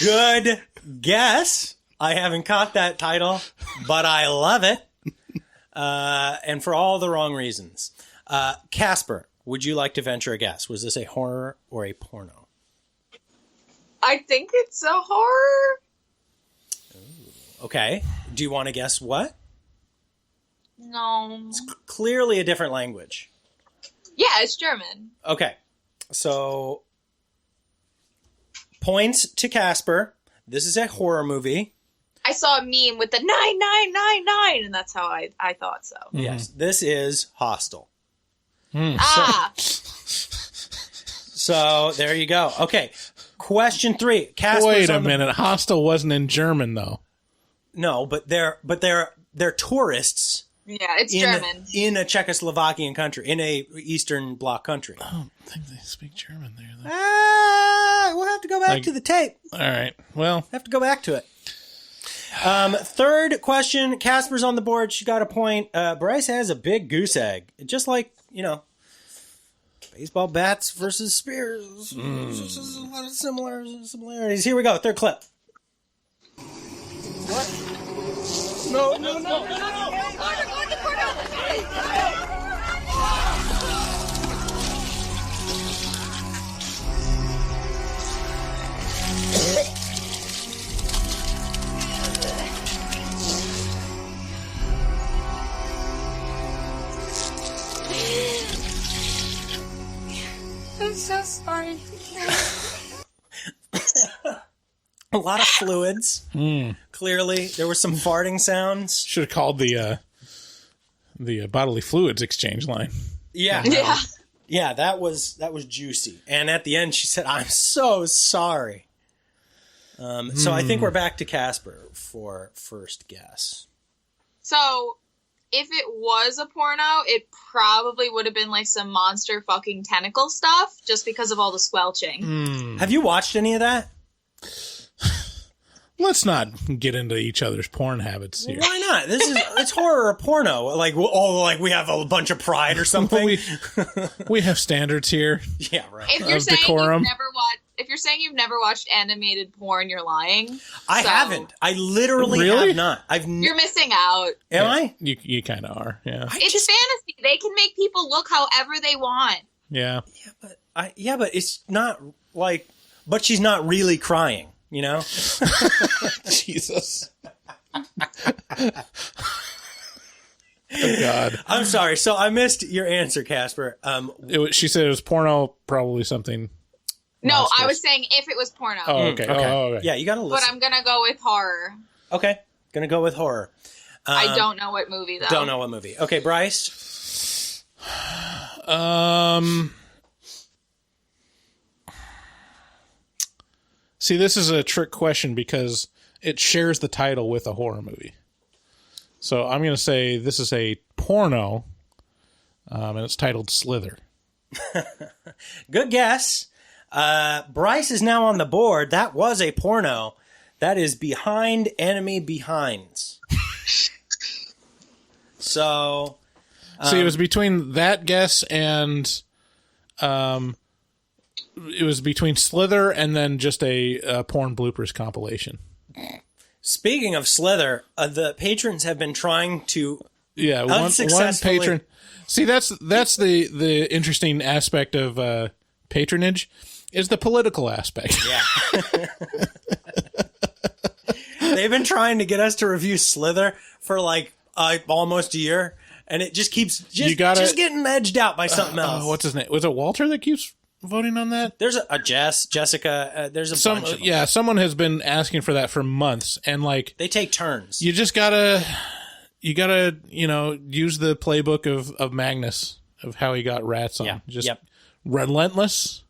Good guess. I haven't caught that title, but I love it. And for all the wrong reasons. Casper, would you like to venture a guess? Was this a horror or a porno?
I think it's a horror.
Okay. Do you want to guess what?
No.
It's clearly a different language.
Yeah, it's German.
Okay. So, points to Casper. This is a horror movie.
I saw a meme with the 9999, and that's how I thought so.
Yes. This is Hostel.
Ah.
So, there you go. Okay. Question 3. Casper's
Wait a minute. Hostel wasn't in German, though.
No, but they're tourists.
Yeah, it's German.
In a Czechoslovakian country, in a Eastern Bloc country.
I don't think they speak German there, though.
We'll have to go back to the tape.
All right. Well,
have to go back to it. Third question. Casper's on the board. She got a point. Bryce has a big goose egg. Just like, baseball bats versus spears. Just a lot of similarities. Here we go. Third clip. What? No.
I'm so sorry.
A lot of fluids. Clearly, there were some farting sounds.
Should have called the bodily fluids exchange line.
Yeah. Yeah, that was juicy. And at the end, she said, "I'm so sorry." So I think we're back to Casper for first guess.
So, if it was a porno, it probably would have been like some monster fucking tentacle stuff, just because of all the squelching.
Have you watched any of that?
Let's not get into each other's porn habits here.
Why not? It's horror or porno. Like we have a bunch of pride or something.
we have standards here.
Yeah, right.
If you're
Of
saying
decorum.
you've never watched animated porn, you're lying.
I haven't. I literally have not.
You're missing out.
Am I?
You kind of are. Yeah.
It's fantasy. They can make people look however they want.
Yeah.
But it's not like. But she's not really crying.
Jesus. Oh, God.
I'm sorry. So I missed your answer, Casper.
She said it was porno, probably something.
No,
monstrous.
I was saying if it was porno.
Oh, okay. Okay.
Yeah, you got to listen.
But I'm going to go with horror.
Okay. Going to go with horror.
I don't know what movie, though.
Don't know what movie. Okay, Bryce?
See, this is a trick question because it shares the title with a horror movie. So I'm going to say this is a porno, and it's titled Slither.
Good guess. Bryce is now on the board. That was a porno. That is Behind Enemy Behinds. So...
See, it was between that guess and... it was between Slither and then just a porn bloopers compilation.
Speaking of Slither, the patrons have been trying to
one patron. See, that's the interesting aspect of patronage is the political aspect.
Yeah. They've been trying to get us to review Slither for almost a year, and it just keeps just getting edged out by something else.
What's his name? Was it Walter that keeps voting on that?
There's a Jessica. There's a bunch of them.
Yeah, someone has been asking for that for months, and
they take turns.
You just gotta use the playbook of Magnus of how he got rats on.
Yeah.
Just relentless.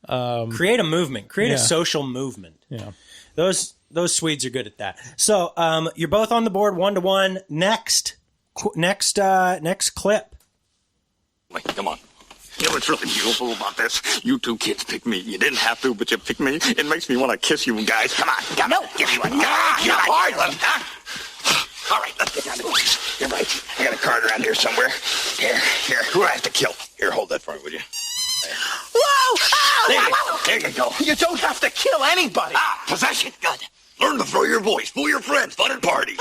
Create a movement. Create a social movement.
Yeah,
those Swedes are good at that. So you're both on the board 1-1. Next clip.
Wait, come on. You know what's really beautiful about this? You two kids picked me. You didn't have to, but you picked me. It makes me want to kiss you guys. Come on. Come on. Give me one. You're hard one. All right, let's get down to business. You're right. I got a card around here somewhere. Here. Who do I have to kill? Here, hold that for me, would you? Whoa! There you go. You don't have to kill anybody. Possession. Good. Learn to throw your voice. Fool your friends. Fun at parties.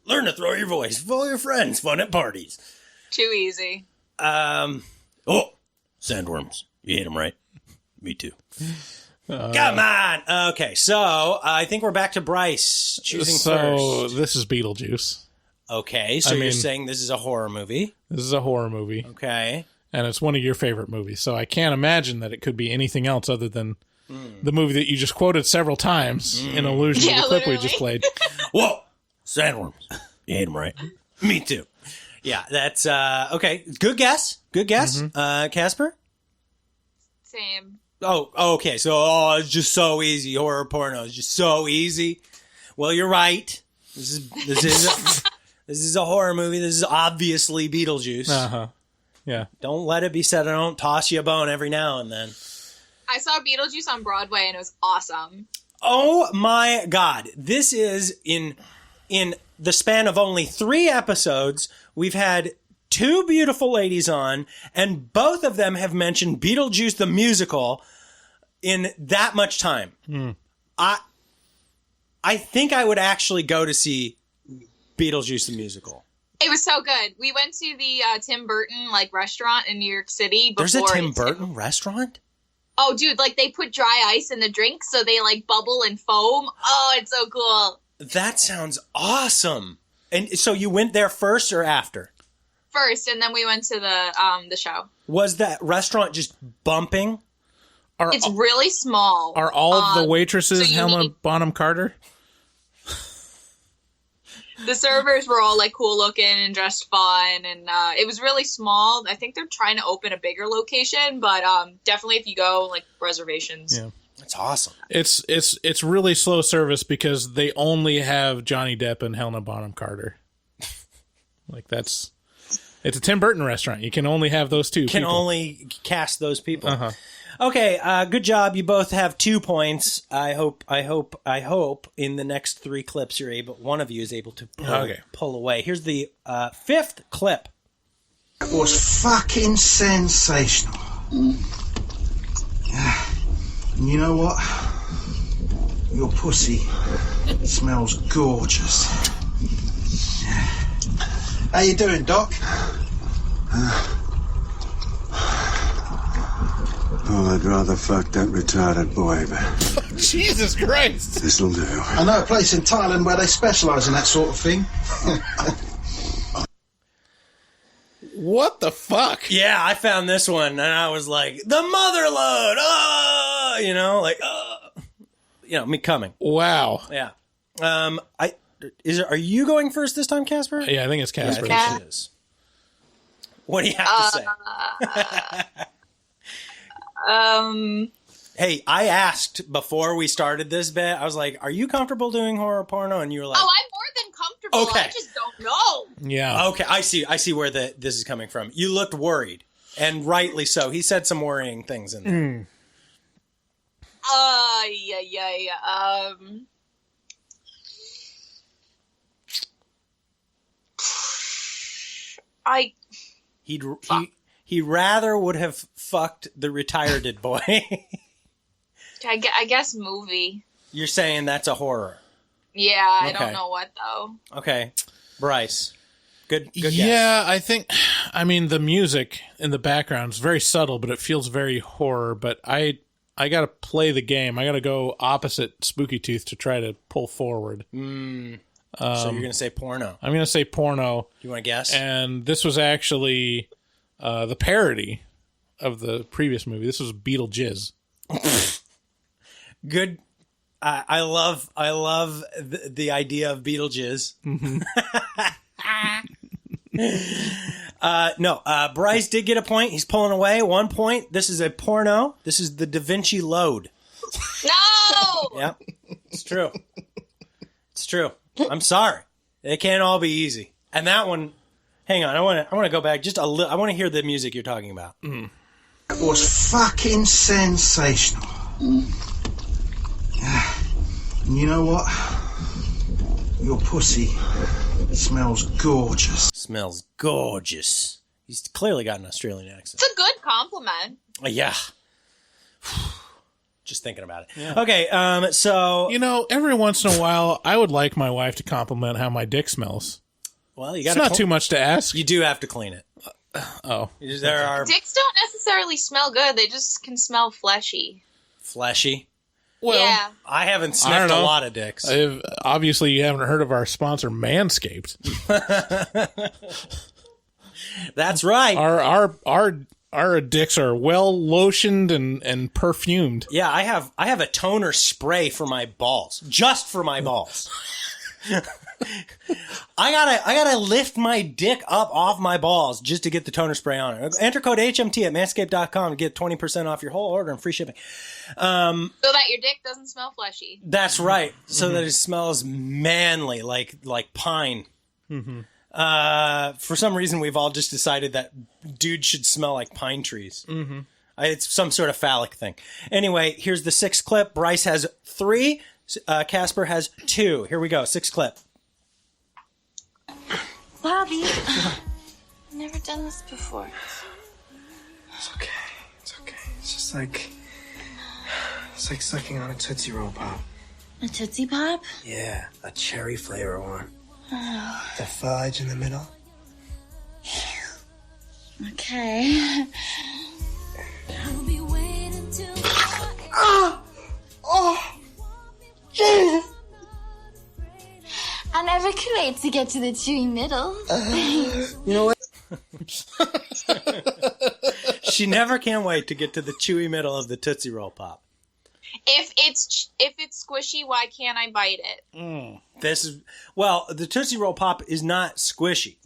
Learn to throw your voice. Fool your friends. Fun at parties.
Too easy.
Sandworms. You hit them right. Me too. Come on. Okay, so I think we're back to Bryce choosing first.
So this is Beetlejuice.
Okay, so you're saying this is a horror movie.
This is a horror movie.
Okay.
And it's one of your favorite movies, so I can't imagine that it could be anything else other than the movie that you just quoted several times in allusion to the clip we just played.
Whoa! Sandworms. You hate them, right? Me too. Yeah, that's, okay. Good guess. Good guess. Casper?
Same.
Oh, okay. So, it's just so easy. Horror porno is just so easy. Well, you're right. This is a horror movie. This is obviously Beetlejuice.
Uh-huh. Yeah.
Don't let it be said I don't toss you a bone every now and then.
I saw Beetlejuice on Broadway and it was awesome.
Oh my God. This is in the span of only 3 episodes, we've had 2 beautiful ladies on, and both of them have mentioned Beetlejuice the musical in that much time. I think I would actually go to see Beetlejuice the musical.
It was so good. We went to the Tim Burton restaurant in New York City.
There's a Tim Burton restaurant?
Oh, dude, they put dry ice in the drink so they bubble and foam. Oh, it's so cool.
That sounds awesome. And so you went there first or after?
First, and then we went to the show.
Was that restaurant just bumping?
It's really small.
Are all of the waitresses Helena Bonham Carter?
The servers were all cool looking and dressed fun, and it was really small. I think they're trying to open a bigger location, but definitely if you go, reservations.
Yeah.
That's awesome.
It's really slow service because they only have Johnny Depp and Helena Bonham Carter. It's a Tim Burton restaurant. You can only have those two.
Can only cast those people. Uh-huh. Okay, good job. You both have 2 points. I hope in the next 3 clips one of you is able to pull away. Here's the 5th clip.
It was fucking sensational. And you know what? Your pussy smells gorgeous. How you doing, Doc?
Oh, I'd rather fuck that retarded boy, but...
Jesus Christ!
This'll do.
I know a place in Thailand where they specialise in that sort of thing.
What the fuck?
Yeah, I found this one, and I was like, the mother load! Me coming.
Wow.
Yeah. Are you going first this time, Casper?
Yeah, I think it's Casper.
Yeah, I think it is. What do you have to say? Hey, I asked before we started this bit, I was like, are you comfortable doing horror porno? And you were like...
Oh, I'm more than comfortable.
Okay.
I just don't know.
Yeah.
Okay, I see where this is coming from. You looked worried, and rightly so. He said some worrying things in there. He rather would have fucked the retired boy.
I guess movie.
You're saying that's a horror.
Yeah, I don't know what though.
Okay, Bryce. Good guess.
Yeah, I think. I mean, the music in the background is very subtle, but it feels very horror. But I got to play the game. I got to go opposite Spooky Tooth to try to pull forward.
So you're gonna say porno.
I'm gonna say porno.
Do you want to guess?
And this was actually the parody of the previous movie. This was Beetlejuice.
Good. I love the idea of Beetlejuice.
Mm-hmm.
Bryce did get a point. He's pulling away 1 point. This is a porno. This is the Da Vinci Load.
No.
Yeah, it's true. It's true. I'm sorry. It can't all be easy. And that one. Hang on. I want to go back just a little. I want to hear the music you're talking about.
It was fucking sensational. And you know what? Your pussy smells gorgeous.
Smells gorgeous. He's clearly got an Australian accent.
It's a good compliment.
Yeah. Just thinking about it. Yeah. Okay, so...
every once in a while, I would like my wife to compliment how my dick smells.
Well,
it's not too much to ask.
You do have to clean it.
Oh.
There are
Dicks don't necessarily smell good. They just can smell fleshy.
fleshy.
Well,
yeah.
I haven't
I
sniffed
don't know.
a lot of dicks.
Obviously, you haven't heard of our sponsor, Manscaped.
That's right.
Our dicks are well lotioned and perfumed.
Yeah, I have a toner spray for my balls, just for my balls. I gotta lift my dick up off my balls just to get the toner spray on it. Enter code HMT at manscaped.com to get 20% off your whole order and free shipping.
So that your dick doesn't smell fleshy.
That's right. So that it smells manly, like pine.
Mm-hmm.
For some reason, we've all just decided that dudes should smell like pine trees.
Mm-hmm.
It's some sort of phallic thing. Anyway, here's the 6th clip. Bryce has 3. Casper has 2. Here we go. 6th clip.
Bobby, I've never done this before.
It's okay. It's okay. It's just like... It's like sucking on a Tootsie Roll Pop.
A Tootsie Pop?
Yeah, a cherry flavor one.
Oh,
The fudge in the middle.
okay.
Oh! Jesus!
I never can wait to get to the chewy middle.
You know what?
She never can wait to get to the chewy middle of the Tootsie Roll Pop.
If it's squishy, why can't I bite it?
The Tootsie Roll Pop is not squishy.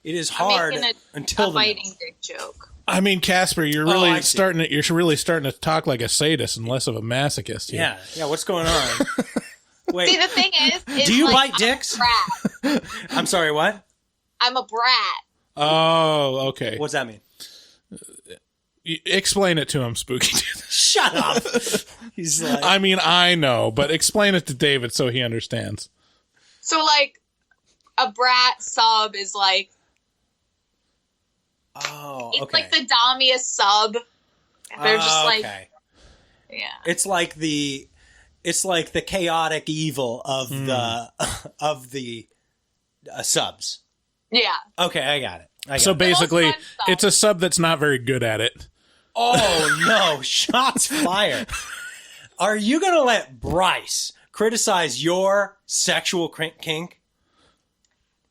It is hard until the
biting
middle.
dick joke.
I mean, Casper, you're really starting to talk like a sadist and less of a masochist here.
Yeah. What's going on? Wait.
See, the thing is
do you
like,
bite dicks?
I'm a brat.
I'm sorry, what?
I'm a brat.
Oh, okay.
What's that mean?
Explain it to him, Spooky.
Shut up. He's like,
I mean, I know, but explain it to David so he understands.
So, like, a brat sub is like...
Oh,
it's
okay.
like the dommiest sub. They're just like...
Okay.
Yeah.
It's like the chaotic evil of the subs.
Yeah.
Okay, I got it.
So basically, it's a sub that's not very good at it.
Oh, no. Shots fired. Are you going to let Bryce criticize your sexual kink?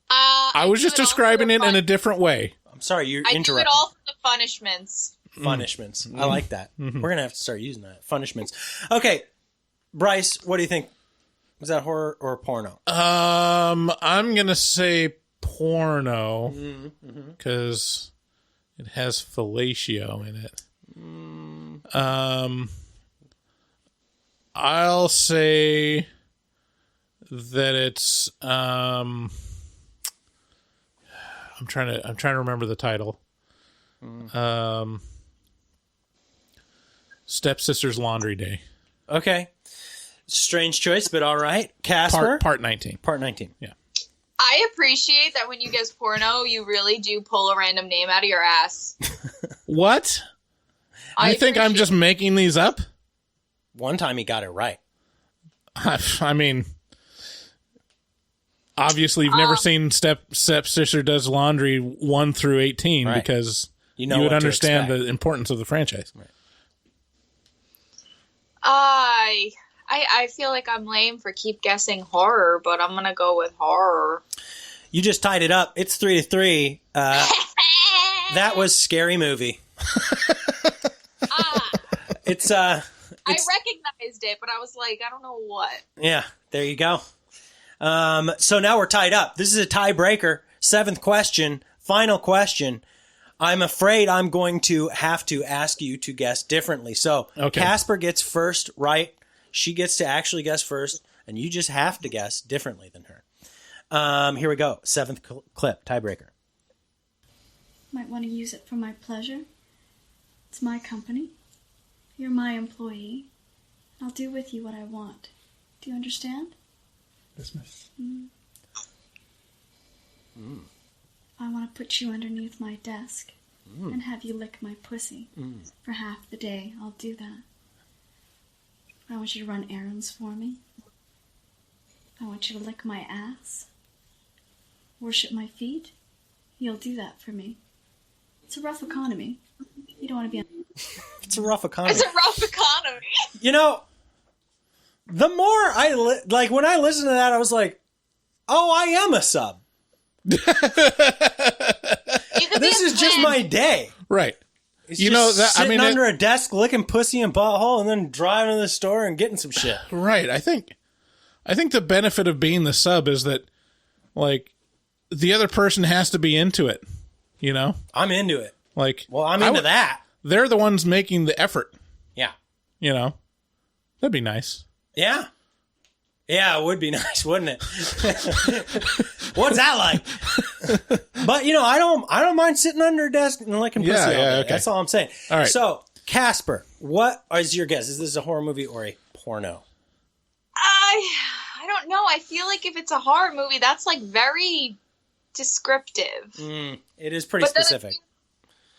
I was just describing it in a different way.
I'm sorry, you
I
interrupted.
do it all for the punishments.
Punishments. I like that. We're going to have to start using that. Punishments. Okay, Bryce, what do you think? Was that horror or porno?
I'm going to say porno because it has fellatio in it. I'll say that it's I'm trying to remember the title. Stepsister's Laundry Day.
Okay. Strange choice, but all right. Casper?
Part 19.
Part 19.
Yeah.
I appreciate that when you guess porno, you really do pull a random name out of your ass.
What? You think I'm just making these up?
One time he got it right.
I mean, obviously you've never seen Stepsister Does Laundry 1 through 18
Right.
because
you
would
what to
understand
expect.
the importance of the franchise. Right.
I feel like I'm lame for keep guessing horror, but I'm gonna go with horror.
You just tied it up. It's 3-3. That was Scary Movie. It's
I recognized it, but I was like, I don't know what.
Yeah, there you go. So now we're tied up. This is a tiebreaker. 7th question, final question. I'm afraid I'm going to have to ask you to guess differently. So Casper gets first right. She gets to actually guess first, and you just have to guess differently than her. Here we go. 7th clip, tiebreaker.
Might want to use it for my pleasure. It's my company. You're my employee. I'll do with you what I want. Do you understand?
Yes, miss.
I want to put you underneath my desk and have you lick my pussy. For half the day, I'll do that. I want you to run errands for me. I want you to lick my ass. Worship my feet. You'll do that for me. It's a rough economy. You don't want to be on...
It's a rough economy.
It's a rough economy.
You know, the more I like when I listened to that, I was like, "Oh, I am a sub. This is just my day."
Right.
It's
You
just
know, that- I
sitting
mean,
under a desk, licking pussy and butthole, and then driving to the store and getting some shit.
Right. I think the benefit of being the sub is that, like, the other person has to be into it. You know,
I'm into it.
Like,
well, I'm into that.
They're the ones making the effort.
Yeah.
You know, that'd be nice.
Yeah. Yeah, it would be nice, wouldn't it? What's that like? But you know, I don't mind sitting under a desk and licking pussy all day.
Okay.
That's all I'm saying.
All right.
So, Casper, what is your guess? Is this a horror movie or a porno?
I don't know. I feel like if it's a horror movie, that's like very descriptive.
It is pretty specific.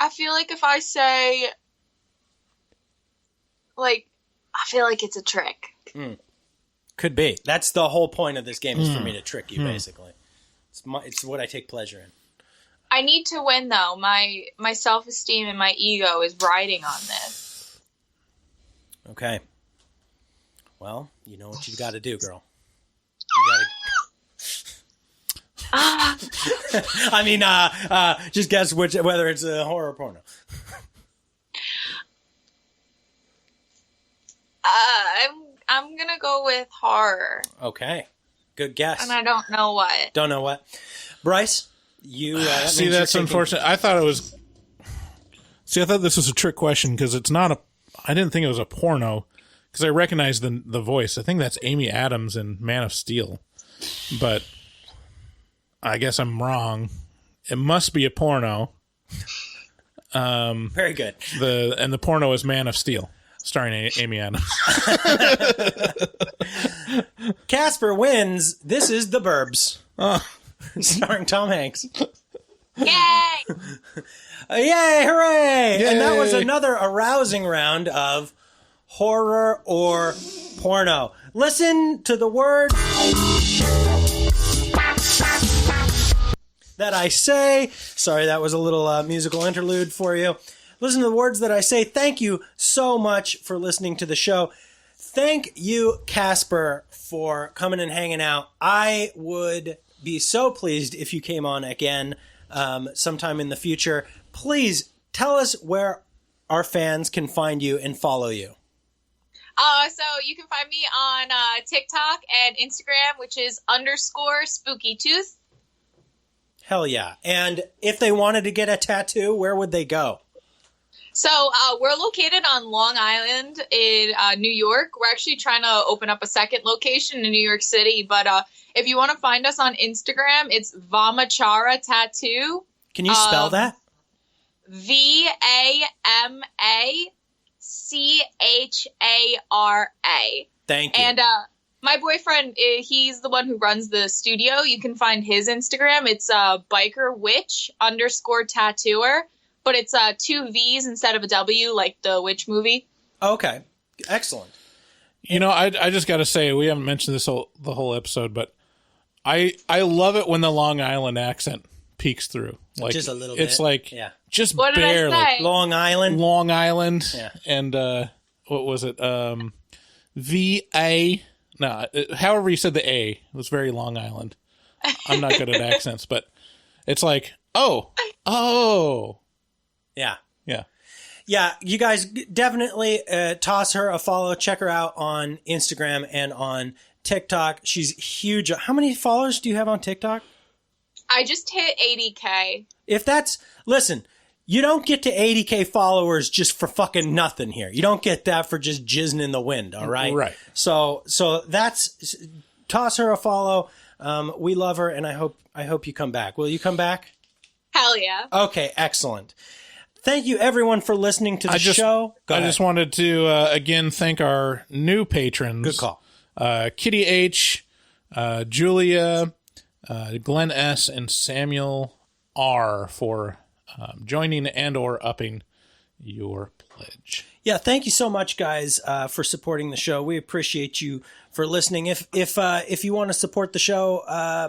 I feel like if I say, like, I feel like it's a trick.
Could be. That's the whole point of this game is for me to trick you, basically. It's what I take pleasure in.
I need to win, though. My self-esteem and my ego is riding on this.
Okay. Well, you know what you got to do, girl. You got to... I mean, just guess whether it's a horror or porno.
I'm gonna go with horror.
Okay, good guess.
And I don't know what.
Don't know what. Bryce, you
See, that's unfortunate. I thought it was. See, I thought this was a trick question because it's not a. I didn't think it was a porno because I recognized the voice. I think that's Amy Adams in Man of Steel, but I guess I'm wrong. It must be a porno.
Very good.
The porno is Man of Steel, starring Amy Adams.
Casper wins. This is The Burbs, starring Tom Hanks.
Yay!
Yay! Hooray!
Yay.
And that was another arousing round of horror or porno. Listen to the word that I say. Sorry, that was a little musical interlude for you. Listen to the words that I say. Thank you so much for listening to the show. Thank you, Casper, for coming and hanging out. I would be so pleased if you came on again sometime in the future. Please tell us where our fans can find you and follow you.
So you can find me on TikTok and Instagram, which is _SpookyTooth.
Hell yeah. And if they wanted to get a tattoo, where would they go?
So we're located on Long Island in New York. We're actually trying to open up a second location in New York City. But if you want to find us on Instagram, it's Vamachara Tattoo.
Can you spell that?
VAMACHARA.
Thank you.
And my boyfriend, he's the one who runs the studio. You can find his Instagram. It's bikerwitch _tattooer. But it's 2 V's instead of a W, like the Witch movie.
Okay. Excellent.
You know, I just got to say, we haven't mentioned this the whole episode, but I love it when the Long Island accent peeks through. Like,
just a little bit.
It's like, just
what
barely.
Did I say?
Long Island.
Long Island.
Yeah.
And what was it? V-A. No, however you said the A. It was very Long Island. I'm not good at accents, but it's like, oh.
Yeah.
Yeah.
Yeah, you guys definitely toss her a follow. Check her out on Instagram and on TikTok. She's huge. How many followers do you have on TikTok?
I just hit 80K.
Listen, you don't get to 80K followers just for fucking nothing here. You don't get that for just jizzing in the wind, all right?
Right.
So that's, toss her a follow. We love her, and I hope you come back. Will you come back?
Hell yeah.
Okay, excellent. Thank you, everyone, for listening to the show.
I just wanted to, again, thank our new patrons.
Good call.
Kitty H., Julia, Glenn S., and Samuel R. for joining and or upping your pledge.
Yeah, thank you so much, guys, for supporting the show. We appreciate you for listening. If you want to support the show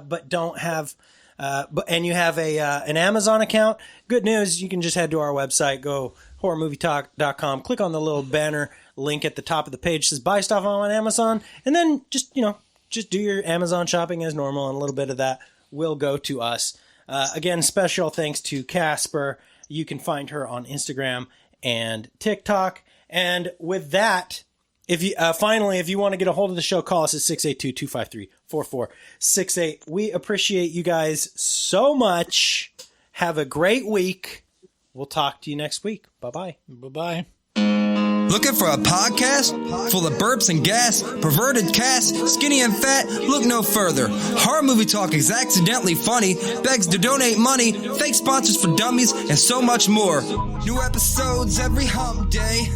but don't have and you have an Amazon account, good news, you can just head to our website, go horrormovietalk.com, click on the little banner link at the top of the page, says buy stuff on Amazon, and then just do your Amazon shopping as normal, and a little bit of that will go to us. Again, special thanks to Casper. You can find her on Instagram and TikTok. And with that, if you want to get a hold of the show, call us at 682-253-4468. We appreciate you guys so much. Have a great week. We'll talk to you next week. Bye-bye.
Bye-bye.
Looking for a podcast full of burps and gas, perverted cast, skinny and fat? Look no further. Horror Movie Talk is accidentally funny, begs to donate money, fake sponsors for dummies, and so much more. New episodes every hump day.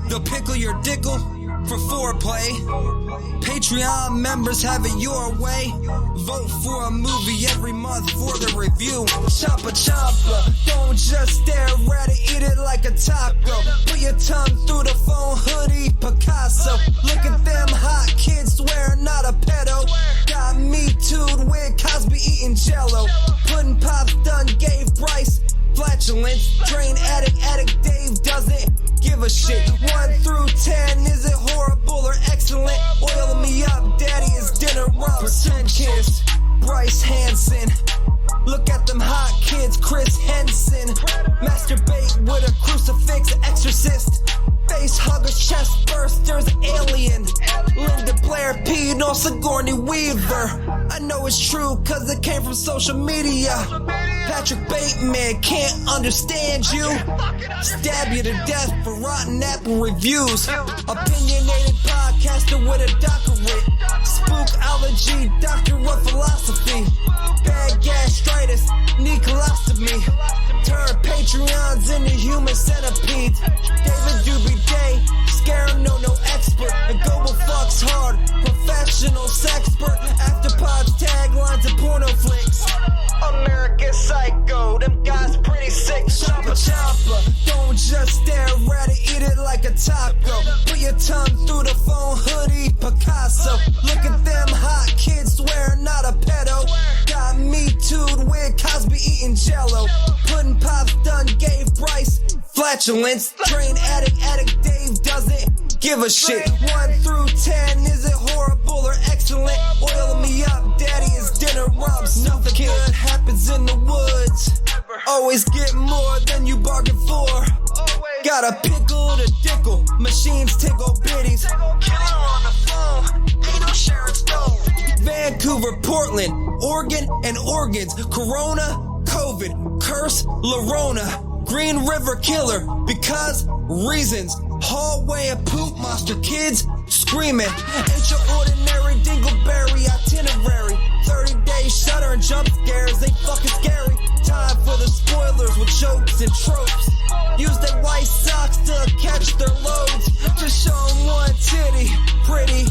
They'll pickle your dickle for foreplay. Patreon members have it your way. Vote for a movie every month for the review. Choppa choppa, don't just stare at it, eat it like a taco. Put your tongue through the phone hoodie, Picasso. Look at them hot kids, swear not a pedo. Got me too'd with Cosby eating jello. Pudding Pops done gave Bryce flatulence. Drain addict Dave doesn't give a shit. 1 through 10, is it horrible or excellent? Oil me up, daddy, is dinner rumps. Pretend kiss, Bryce Hansen. Look at them hot kids, Chris Henson. Masturbate with a crucifix, exorcist. Face huggers, chest bursters, alien. Linda Blair peed on Sigourney Weaver. I know it's true cause it came from social media. Patrick Bateman can't understand you. Stab you to death for rotten apple reviews. Opinionated podcaster with a doctorate. Spookology, doctor of philosophy. Bad gastritis, need colostomy. Turn Patreons into human centipedes. David Doobie Day, scare no expert. And Global Fucks hard, professional sexpert. Afterpods, taglines, and porno flicks. American Psycho, them guys pretty sick. Choppa choppa, don't just stare at it, eat it like a taco. Put your tongue through the phone hoodie, Picasso. Look at them hot kids, swear not a pedo. Got me too'd with Cosby eating jello. Pudding Pops done gave Bryce flatulence. Drain addict Dave doesn't give a shit. 1 through 10, is it horrible or excellent? Oil me up, daddy, is dinner rumps. Nothing good happens in the woods. Always get more than you bargain for. Got a pickle to dickle, machines tickle bitties. Killer on the phone, ain't no Sharon Stone. Vancouver, Portland, Oregon, and organs. Corona, COVID, curse, Lorona. Green River Killer, because reasons. Hallway of poop monster kids screaming. Ain't your ordinary dingleberry itinerary. 30-day shutter and jump scares, they fucking scary. Time for the spoilers with jokes and tropes. Use their white socks to catch their loads. Just show them one titty, pretty.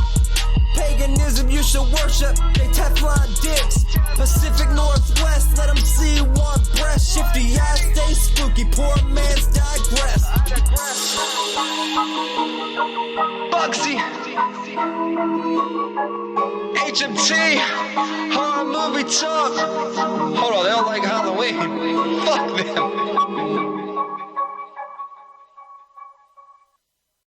Paganism you should worship, they Teflon dicks. Pacific Northwest, let them see one breast. Shifty ass, stay spooky, poor man's digress. Bugsy, HMT, Horror Movie Talk. Hold on, they don't like Halloween. Fuck them.